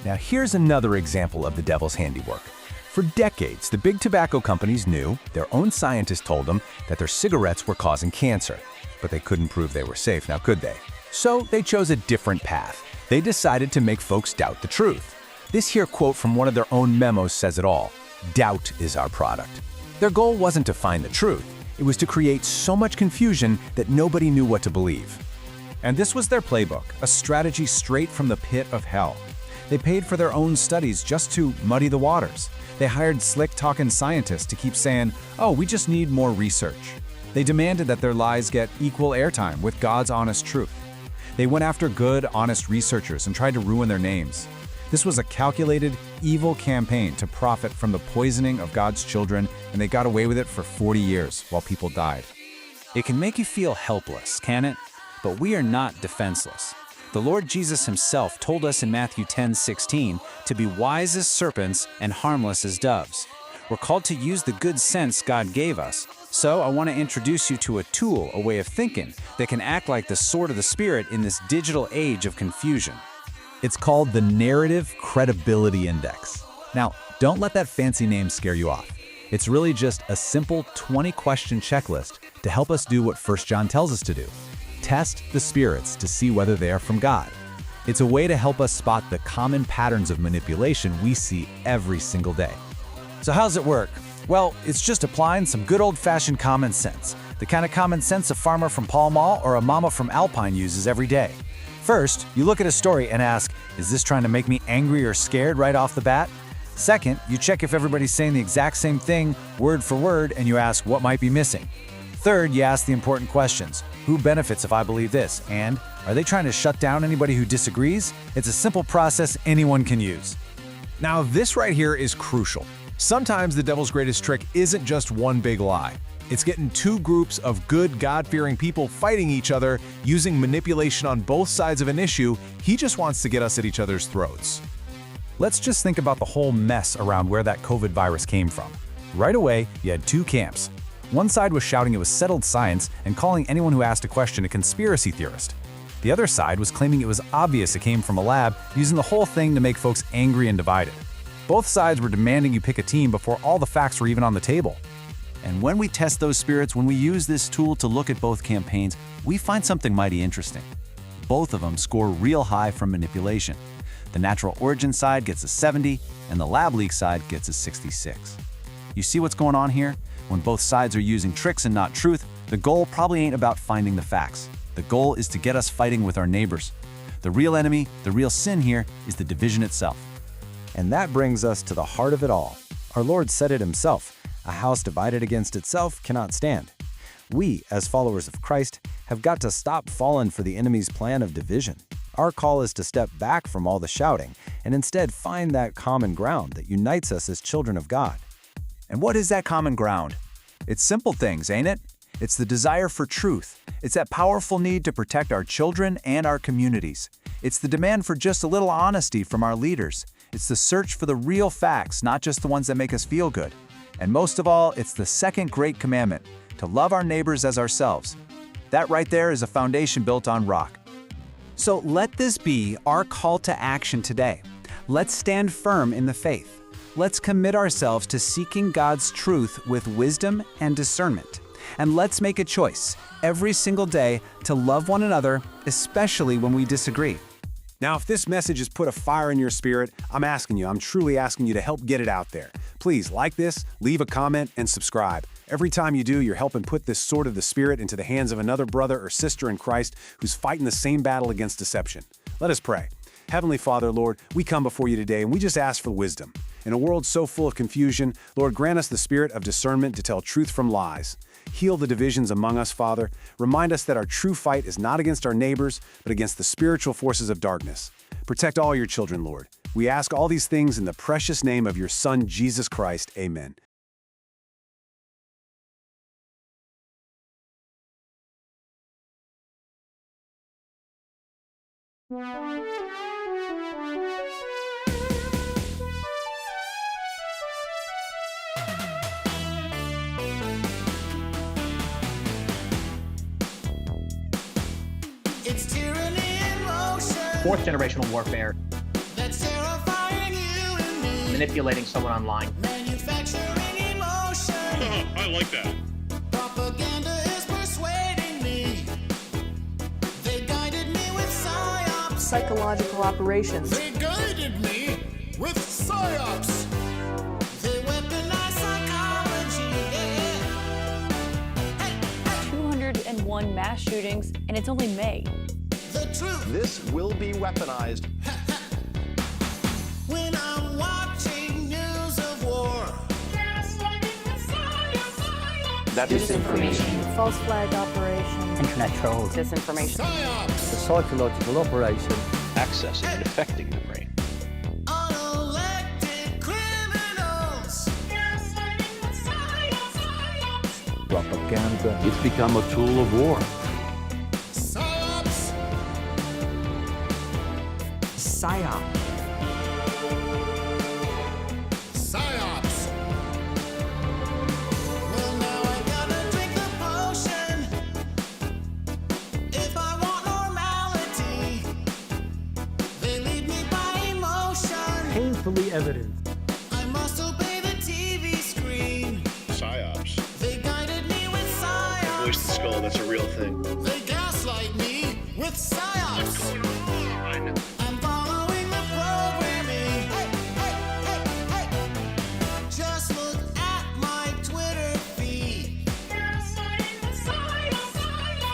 Now here's another example of the devil's handiwork. For decades, the big tobacco companies knew, their own scientists told them, that their cigarettes were causing cancer. But they couldn't prove they were safe, now could they? So they chose a different path. They decided to make folks doubt the truth. This here quote from one of their own memos says it all. Doubt is our product. Their goal wasn't to find the truth. It was to create so much confusion that nobody knew what to believe. And this was their playbook, a strategy straight from the pit of hell. They paid for their own studies just to muddy the waters. They hired slick-talking scientists to keep saying, oh, we just need more research. They demanded that their lies get equal airtime with God's honest truth. They went after good, honest researchers and tried to ruin their names. This was a calculated, evil campaign to profit from the poisoning of God's children, and they got away with it for 40 years while people died. It can make you feel helpless, can it? But we are not defenseless. The Lord Jesus himself told us in Matthew 10:16 to be wise as serpents and harmless as doves. We're called to use the good sense God gave us. So I want to introduce you to a tool, a way of thinking, that can act like the sword of the Spirit in this digital age of confusion. It's called the Narrative Credibility Index. Now, don't let that fancy name scare you off. It's really just a simple 20-question checklist to help us do what 1 John tells us to do. Test the spirits to see whether they are from God. It's a way to help us spot the common patterns of manipulation we see every single day. So how's it work? Well, it's just applying some good old-fashioned common sense, the kind of common sense a farmer from Pall Mall or a mama from Alpine uses every day. First, you look at a story and ask, is this trying to make me angry or scared right off the bat? Second, you check if everybody's saying the exact same thing, word for word, and you ask what might be missing. Third, you ask the important questions. Who benefits if I believe this? And are they trying to shut down anybody who disagrees? It's a simple process anyone can use. Now, this right here is crucial. Sometimes the devil's greatest trick isn't just one big lie. It's getting two groups of good, God-fearing people fighting each other, using manipulation on both sides of an issue. He just wants to get us at each other's throats. Let's just think about the whole mess around where that COVID virus came from. Right away, you had two camps. One side was shouting it was settled science and calling anyone who asked a question a conspiracy theorist. The other side was claiming it was obvious it came from a lab, using the whole thing to make folks angry and divided. Both sides were demanding you pick a team before all the facts were even on the table. And when we test those spirits, when we use this tool to look at both campaigns, we find something mighty interesting. Both of them score real high from manipulation. The natural origin side gets a 70, and the lab leak side gets a 66. You see what's going on here? When both sides are using tricks and not truth, the goal probably ain't about finding the facts. The goal is to get us fighting with our neighbors. The real enemy, the real sin here, is the division itself. And that brings us to the heart of it all. Our Lord said it himself, a house divided against itself cannot stand. We, as followers of Christ, have got to stop falling for the enemy's plan of division. Our call is to step back from all the shouting and instead find that common ground that unites us as children of God. And what is that common ground? It's simple things, ain't it? It's the desire for truth. It's that powerful need to protect our children and our communities. It's the demand for just a little honesty from our leaders. It's the search for the real facts, not just the ones that make us feel good. And most of all, it's the second great commandment, to love our neighbors as ourselves. That right there is a foundation built on rock. So let this be our call to action today. Let's stand firm in the faith. Let's commit ourselves to seeking God's truth with wisdom and discernment. And let's make a choice every single day to love one another, especially when we disagree. Now, if this message has put a fire in your spirit, I'm truly asking you to help get it out there. Please like this, leave a comment, and subscribe. Every time you do, you're helping put this sword of the Spirit into the hands of another brother or sister in Christ who's fighting the same battle against deception. Let us pray. Heavenly Father, Lord, we come before you today and we just ask for wisdom. In a world so full of confusion, Lord, grant us the spirit of discernment to tell truth from lies. Heal the divisions among us, Father. Remind us that our true fight is not against our neighbors, but against the spiritual forces of darkness. Protect all your children, Lord. We ask all these things in the precious name of your Son, Jesus Christ. Amen. It's tyranny in motion. Fourth generational warfare. That's terrifying you and me. Manipulating someone online. Manufacturing emotion. I like that. Propaganda is persuading me. They guided me with psyops. Psychological operations. They guided me with psyops. They weaponize psychology. Yeah. 201 mass shootings, and it's only May. The truth. This will be weaponized. When I'm watching news of war. That is information. False flag operation. Internet trolls. Disinformation. The psychological operation. Accessing and affecting the brain. Propaganda. It's become a tool of war. PSYOPs. PSYOP. PSYOPs. Well, now I gotta drink the potion. If I want normality, they lead me by emotion. Painfully evident. I must obey the TV screen. PSYOPs. They guided me with PSYOPs. Voice the skull, that's a real thing. They gaslight me with PSYOPs. I'm following the programming. Just look at my Twitter feed.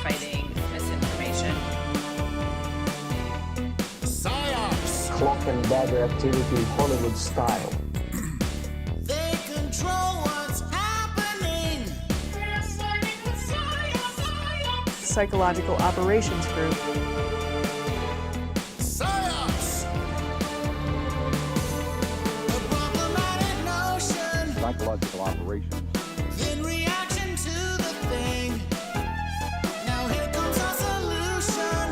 Fighting misinformation. PSYOPs. Clock and dagger activity, Hollywood style. They control what's happening. Psychological Operations Group. PSYOPs. A problematic notion. Psychological operations. In reaction to the thing. Now here comes a solution.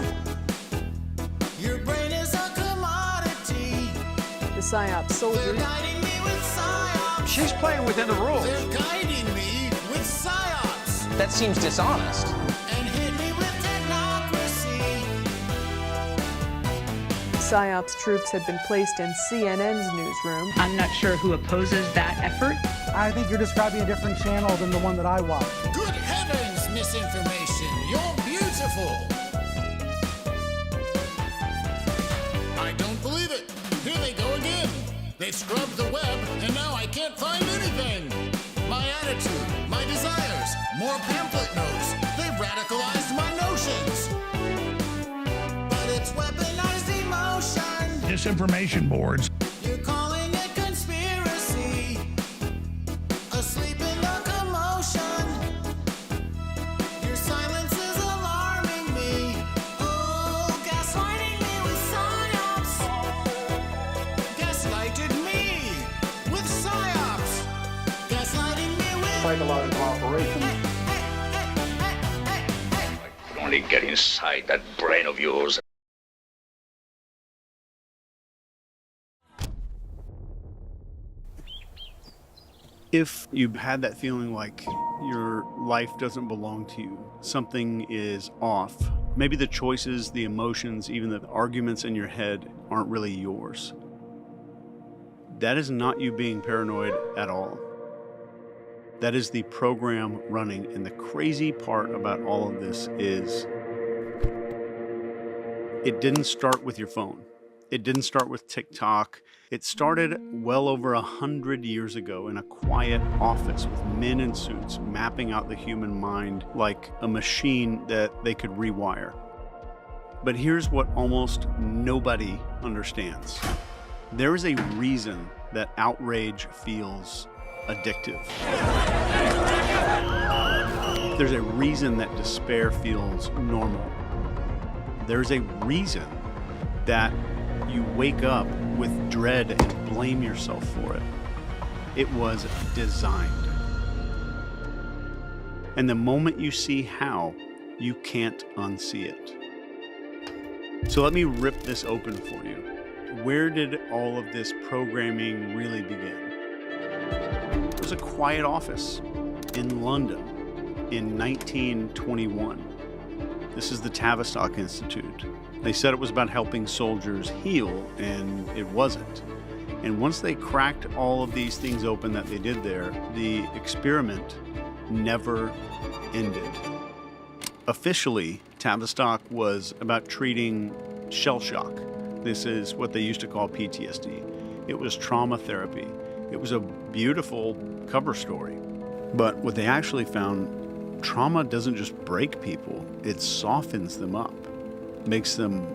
Your brain is a commodity. The PSYOP They're soldiers. guiding me with PSYOPs. She's playing within the rules. They're guiding me with PSYOPs. That seems dishonest. And hit me with technocracy. PSYOPs troops had been placed in CNN's newsroom. I'm not sure who opposes that effort. I think you're describing a different channel than the one that I watch. Good heavens, misinformation. You're beautiful. I don't believe it. Here they go again. They've scrubbed the web, and now I can't find anything. My attitude, my desires, more pamphlet notes. They've radicalized my notions. But it's weaponized emotion. Disinformation boards. You're calling it conspiracy. Asleep in the commotion. Your silence is alarming me. Oh, gaslighting me with PSYOPs. Gaslighted me with PSYOPs. Gaslighting me with Psychological operations. Only get inside that brain of yours. If you've had that feeling like your life doesn't belong to you, something is off, maybe the choices, the emotions, even the arguments in your head aren't really yours, that is not you being paranoid at all. That is the program running. And the crazy part about all of this is it didn't start with your phone. It didn't start with TikTok. It started well over 100 years ago in a quiet office with men in suits mapping out the human mind like a machine that they could rewire. But here's what almost nobody understands. There is a reason that outrage feels addictive. There's a reason that despair feels normal. There's a reason that you wake up with dread and blame yourself for it. It was designed. And the moment you see how, you can't unsee it. So let me rip this open for you. Where did all of this programming really begin? It was a quiet office in London in 1921. This is the Tavistock Institute. They said it was about helping soldiers heal, and it wasn't. And once they cracked all of these things open that they did there, the experiment never ended. Officially, Tavistock was about treating shell shock. This is what they used to call PTSD. It was trauma therapy. It was a beautiful cover story. But what they actually found, trauma doesn't just break people, it softens them up, makes them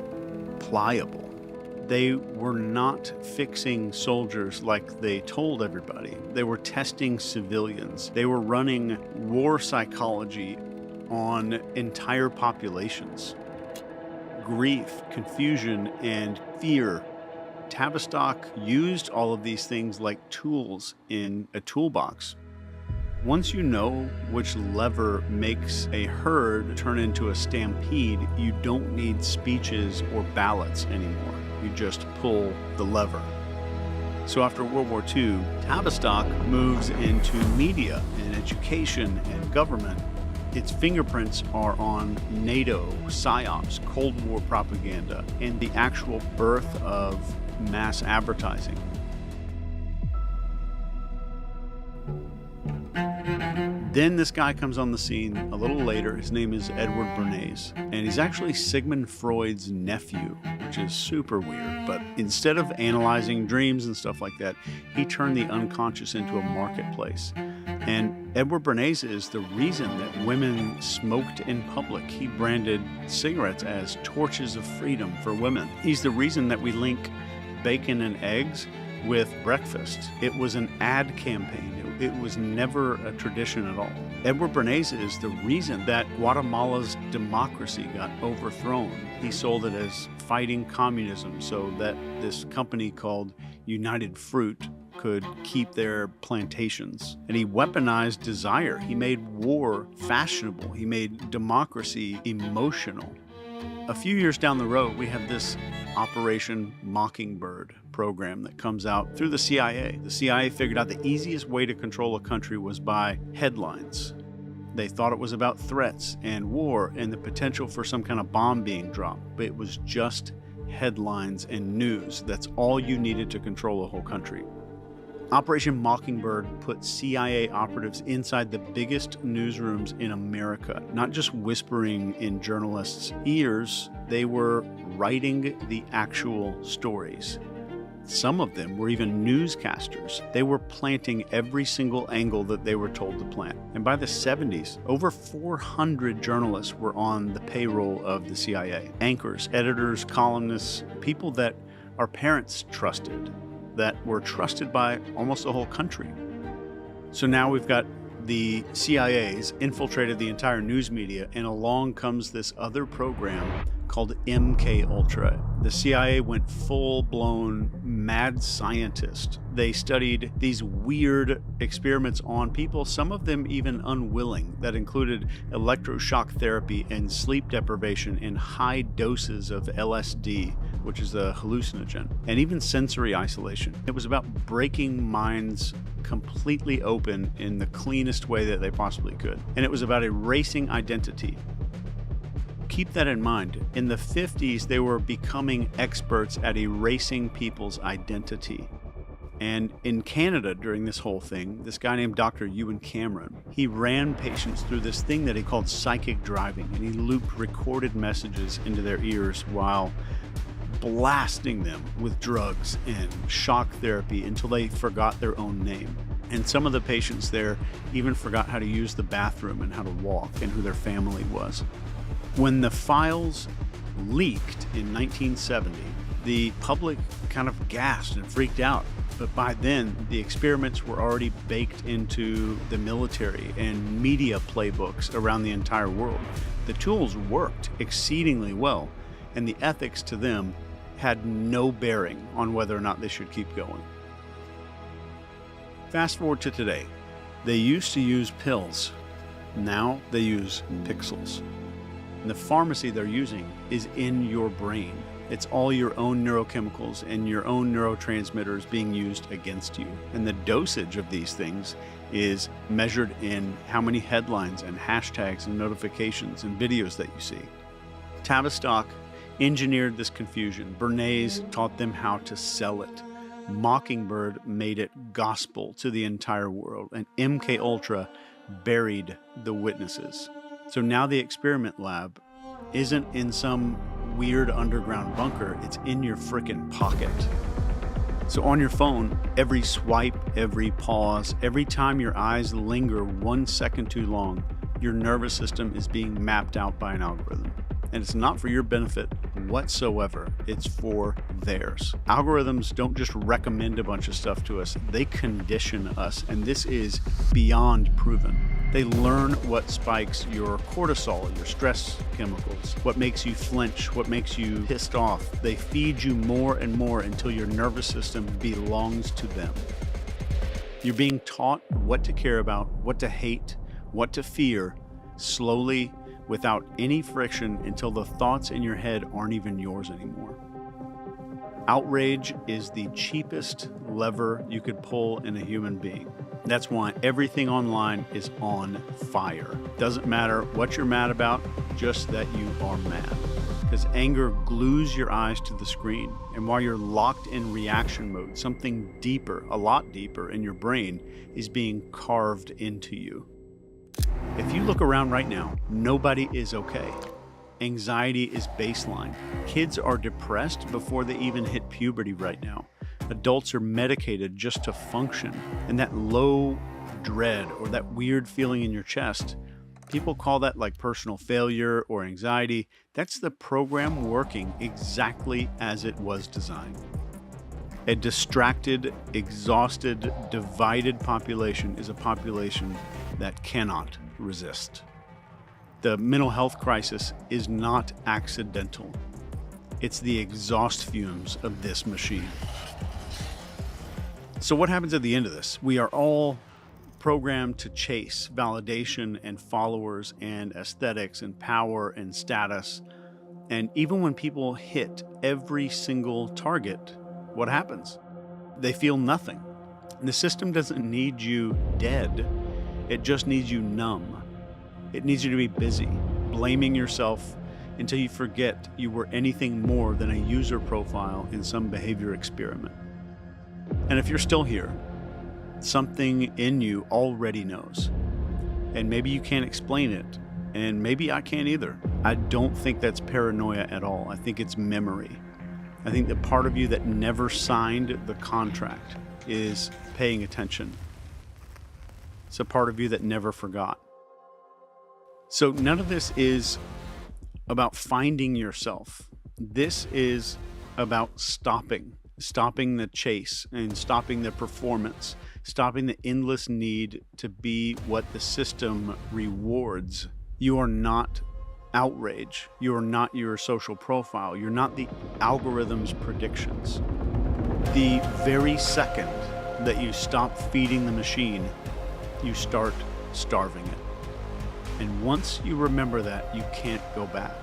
pliable. They were not fixing soldiers like they told everybody. They were testing civilians. They were running war psychology on entire populations. Grief, confusion, and fear. Tavistock used all of these things like tools in a toolbox. Once you know which lever makes a herd turn into a stampede, you don't need speeches or ballots anymore. You just pull the lever. So after World War II, Tavistock moves into media and education and government. Its fingerprints are on NATO, PSYOPs, Cold War propaganda, and the actual birth of mass advertising. Then this guy comes on the scene a little later. His name is Edward Bernays, and he's actually Sigmund Freud's nephew, which is super weird. But instead of analyzing dreams and stuff like that, he turned the unconscious into a marketplace. And Edward Bernays is the reason that women smoked in public. He branded cigarettes as torches of freedom for women. He's the reason that we link bacon and eggs with breakfast. It was an ad campaign. It was never a tradition at all. Edward Bernays is the reason that Guatemala's democracy got overthrown. He sold it as fighting communism so that this company called United Fruit could keep their plantations. And he weaponized desire. He made war fashionable. He made democracy emotional. A few years down the road, we have this Operation Mockingbird program that comes out through the CIA. The CIA figured out the easiest way to control a country was by headlines. They thought it was about threats and war and the potential for some kind of bomb being dropped, but it was just headlines and news. That's all you needed to control a whole country. Operation Mockingbird put CIA operatives inside the biggest newsrooms in America, not just whispering in journalists' ears, they were writing the actual stories. Some of them were even newscasters. They were planting every single angle that they were told to plant. And by the 70s, over 400 journalists were on the payroll of the CIA. Anchors, editors, columnists, people that our parents trusted, that were trusted by almost the whole country. So now we've got the CIA's infiltrated the entire news media, and along comes this other program called MK Ultra. The CIA went full-blown mad scientist. They studied these weird experiments on people, some of them even unwilling, that included electroshock therapy and sleep deprivation in high doses of LSD, which is a hallucinogen, and even sensory isolation. It was about breaking minds completely open in the cleanest way that they possibly could. And it was about erasing identity. Keep that in mind. In the 50s, they were becoming experts at erasing people's identity. And in Canada during this whole thing, this guy named Dr. Ewan Cameron, he ran patients through this thing that he called psychic driving, and he looped recorded messages into their ears while blasting them with drugs and shock therapy until they forgot their own name. And some of the patients there even forgot how to use the bathroom and how to walk and who their family was. When the files leaked in 1970, the public kind of gasped and freaked out. But by then, the experiments were already baked into the military and media playbooks around the entire world. The tools worked exceedingly well, and the ethics to them had no bearing on whether or not they should keep going. Fast forward to today. They used to use pills. Now they use pixels. And the pharmacy they're using is in your brain. It's all your own neurochemicals and your own neurotransmitters being used against you. And the dosage of these things is measured in how many headlines and hashtags and notifications and videos that you see. Tavistock engineered this confusion. Bernays taught them how to sell it. Mockingbird made it gospel to the entire world. And MK Ultra buried the witnesses. So now the experiment lab isn't in some weird underground bunker, it's in your frickin' pocket. So on your phone, every swipe, every pause, every time your eyes linger 1 second too long, your nervous system is being mapped out by an algorithm. And it's not for your benefit whatsoever, it's for theirs. Algorithms don't just recommend a bunch of stuff to us, they condition us, and this is beyond proven. They learn what spikes your cortisol, your stress chemicals, what makes you flinch, what makes you pissed off. They feed you more and more until your nervous system belongs to them. You're being taught what to care about, what to hate, what to fear, slowly, without any friction, until the thoughts in your head aren't even yours anymore. Outrage is the cheapest lever you could pull in a human being. That's why everything online is on fire. Doesn't matter what you're mad about, just that you are mad. Because anger glues your eyes to the screen. And while you're locked in reaction mode, something deeper, a lot deeper in your brain is being carved into you. If you look around right now, nobody is okay. Anxiety is baseline. Kids are depressed before they even hit puberty right now. Adults are medicated just to function. And that low dread or that weird feeling in your chest, people call that like personal failure or anxiety. That's the program working exactly as it was designed. A distracted, exhausted, divided population is a population that cannot resist. The mental health crisis is not accidental. It's the exhaust fumes of this machine. So what happens at the end of this? We are all programmed to chase validation and followers and aesthetics and power and status. And even when people hit every single target, what happens? They feel nothing. And the system doesn't need you dead. It just needs you numb. It needs you to be busy, blaming yourself until you forget you were anything more than a user profile in some behavior experiment. And if you're still here, something in you already knows. And maybe you can't explain it, and maybe I can't either. I don't think that's paranoia at all. I think it's memory. I think the part of you that never signed the contract is paying attention. It's a part of you that never forgot. So none of this is about finding yourself. This is about stopping the chase and stopping the performance, stopping the endless need to be what the system rewards. You are not outrage. You are not your social profile. You're not the algorithm's predictions. The very second that you stop feeding the machine, you start starving it. And once you remember that, you can't go back.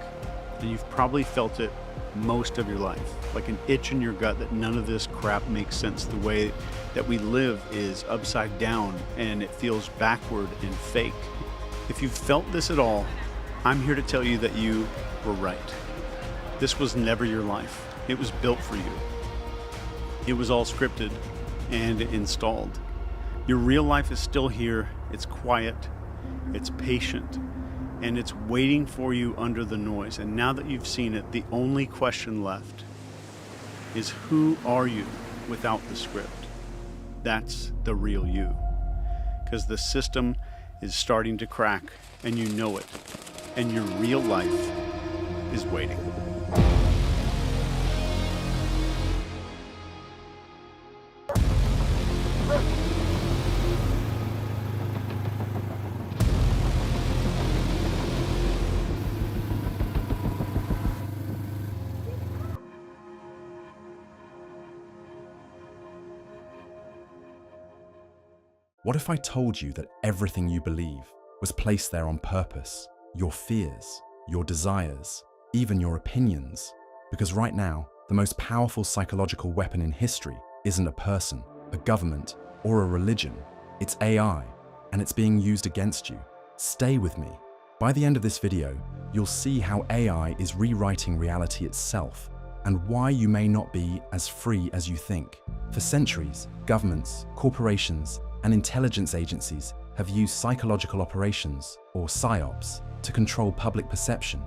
And you've probably felt it most of your life, like an itch in your gut that none of this crap makes sense. The way that we live is upside down and it feels backward and fake. If you've felt this at all, I'm here to tell you that you were right. This was never your life. It was built for you. It was all scripted and installed. Your real life is still here. It's quiet. It's patient, and it's waiting for you under the noise. And now that you've seen it, the only question left is, who are you without the script? That's the real you. Because the system is starting to crack, and you know it. And your real life is waiting. What if I told you that everything you believe was placed there on purpose? Your fears, your desires, even your opinions. Because right now, the most powerful psychological weapon in history isn't a person, a government, or a religion. It's AI, and it's being used against you. Stay with me. By the end of this video, you'll see how AI is rewriting reality itself, and why you may not be as free as you think. For centuries, governments, corporations, and intelligence agencies have used psychological operations, or PSYOPs, to control public perception.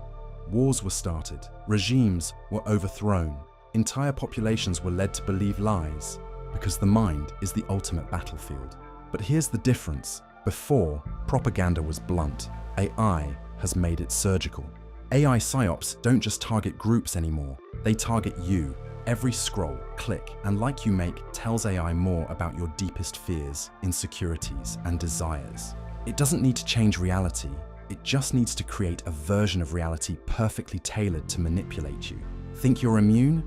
Wars were started, regimes were overthrown, entire populations were led to believe lies, because the mind is the ultimate battlefield. But here's the difference. Before, propaganda was blunt. AI has made it surgical. AI PSYOPs don't just target groups anymore, they target you. Every scroll, click, and like you make tells AI more about your deepest fears, insecurities, and desires. It doesn't need to change reality. It just needs to create a version of reality perfectly tailored to manipulate you. Think you're immune?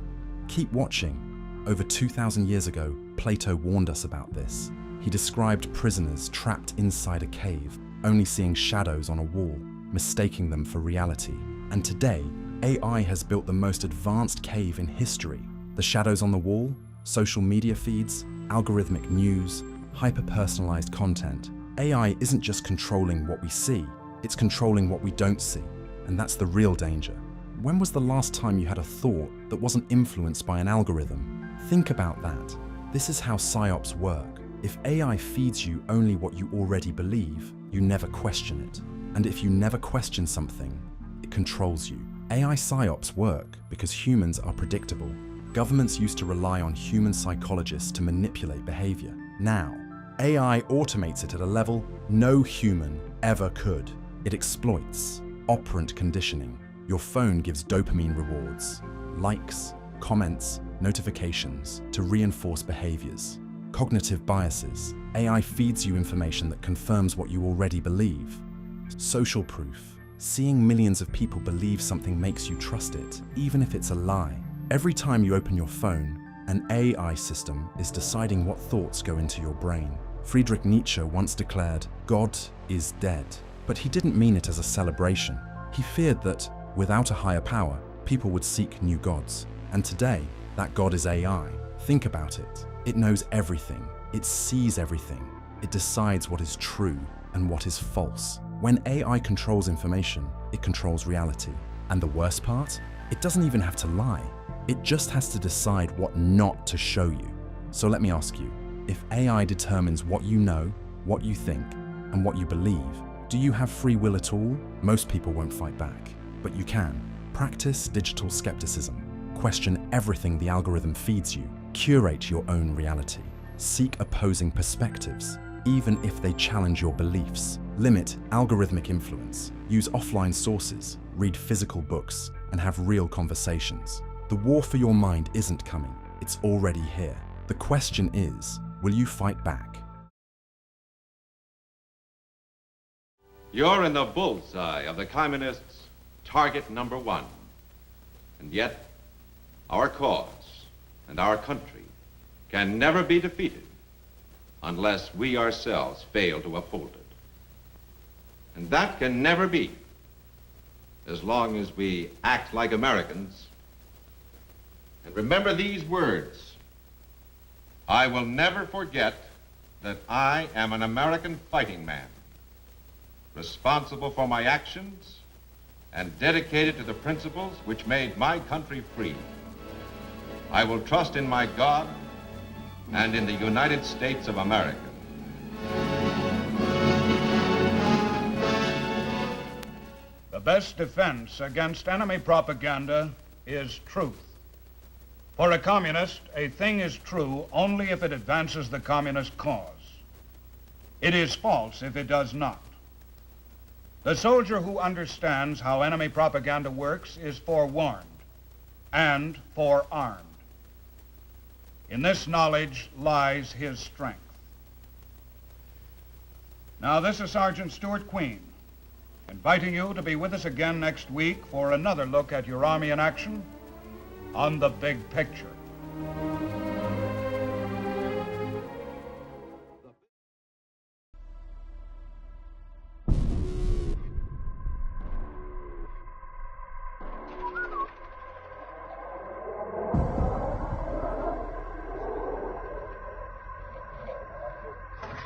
Keep watching. Over 2,000 years ago, Plato warned us about this. He described prisoners trapped inside a cave, only seeing shadows on a wall, mistaking them for reality. And today, AI has built the most advanced cave in history. The shadows on the wall, social media feeds, algorithmic news, hyper-personalized content. AI isn't just controlling what we see, it's controlling what we don't see. And that's the real danger. When was the last time you had a thought that wasn't influenced by an algorithm? Think about that. This is how psyops work. If AI feeds you only what you already believe, you never question it. And if you never question something, it controls you. AI psyops work because humans are predictable. Governments used to rely on human psychologists to manipulate behavior. Now, AI automates it at a level no human ever could. It exploits operant conditioning. Your phone gives dopamine rewards, likes, comments, notifications to reinforce behaviors. Cognitive biases. AI feeds you information that confirms what you already believe. Social proof. Seeing millions of people believe something makes you trust it, even if it's a lie. Every time you open your phone, an AI system is deciding what thoughts go into your brain. Friedrich Nietzsche once declared, "God is dead." But he didn't mean it as a celebration. He feared that, without a higher power, people would seek new gods. And today, that God is AI. Think about it. It knows everything. It sees everything. It decides what is true and what is false. When AI controls information, it controls reality. And the worst part? It doesn't even have to lie. It just has to decide what not to show you. So let me ask you, if AI determines what you know, what you think, and what you believe, do you have free will at all? Most people won't fight back, but you can. Practice digital skepticism. Question everything the algorithm feeds you. Curate your own reality. Seek opposing perspectives, even if they challenge your beliefs. Limit algorithmic influence. Use offline sources, read physical books, and have real conversations. The war for your mind isn't coming. It's already here. The question is, will you fight back? You're in the bullseye of the communists' target number one. And yet, our cause and our country can never be defeated unless we ourselves fail to uphold it. And that can never be as long as we act like Americans. And remember these words: I will never forget that I am an American fighting man, responsible for my actions and dedicated to the principles which made my country free. I will trust in my God and in the United States of America. The best defense against enemy propaganda is truth. For a communist, a thing is true only if it advances the communist cause. It is false if it does not. The soldier who understands how enemy propaganda works is forewarned and forearmed. In this knowledge lies his strength. Now, this is Sergeant Stuart Queen, inviting you to be with us again next week for another look at your Army in action on the big picture.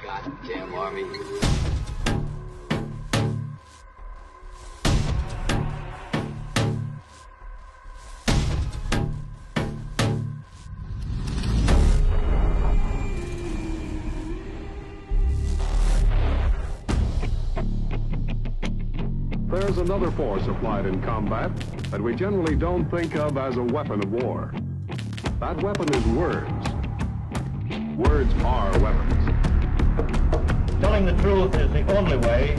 Goddamn Army. There's another force applied in combat that we generally don't think of as a weapon of war. That weapon is words. Words are weapons. Telling the truth is the only way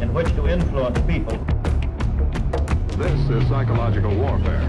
in which to influence people. This is psychological warfare.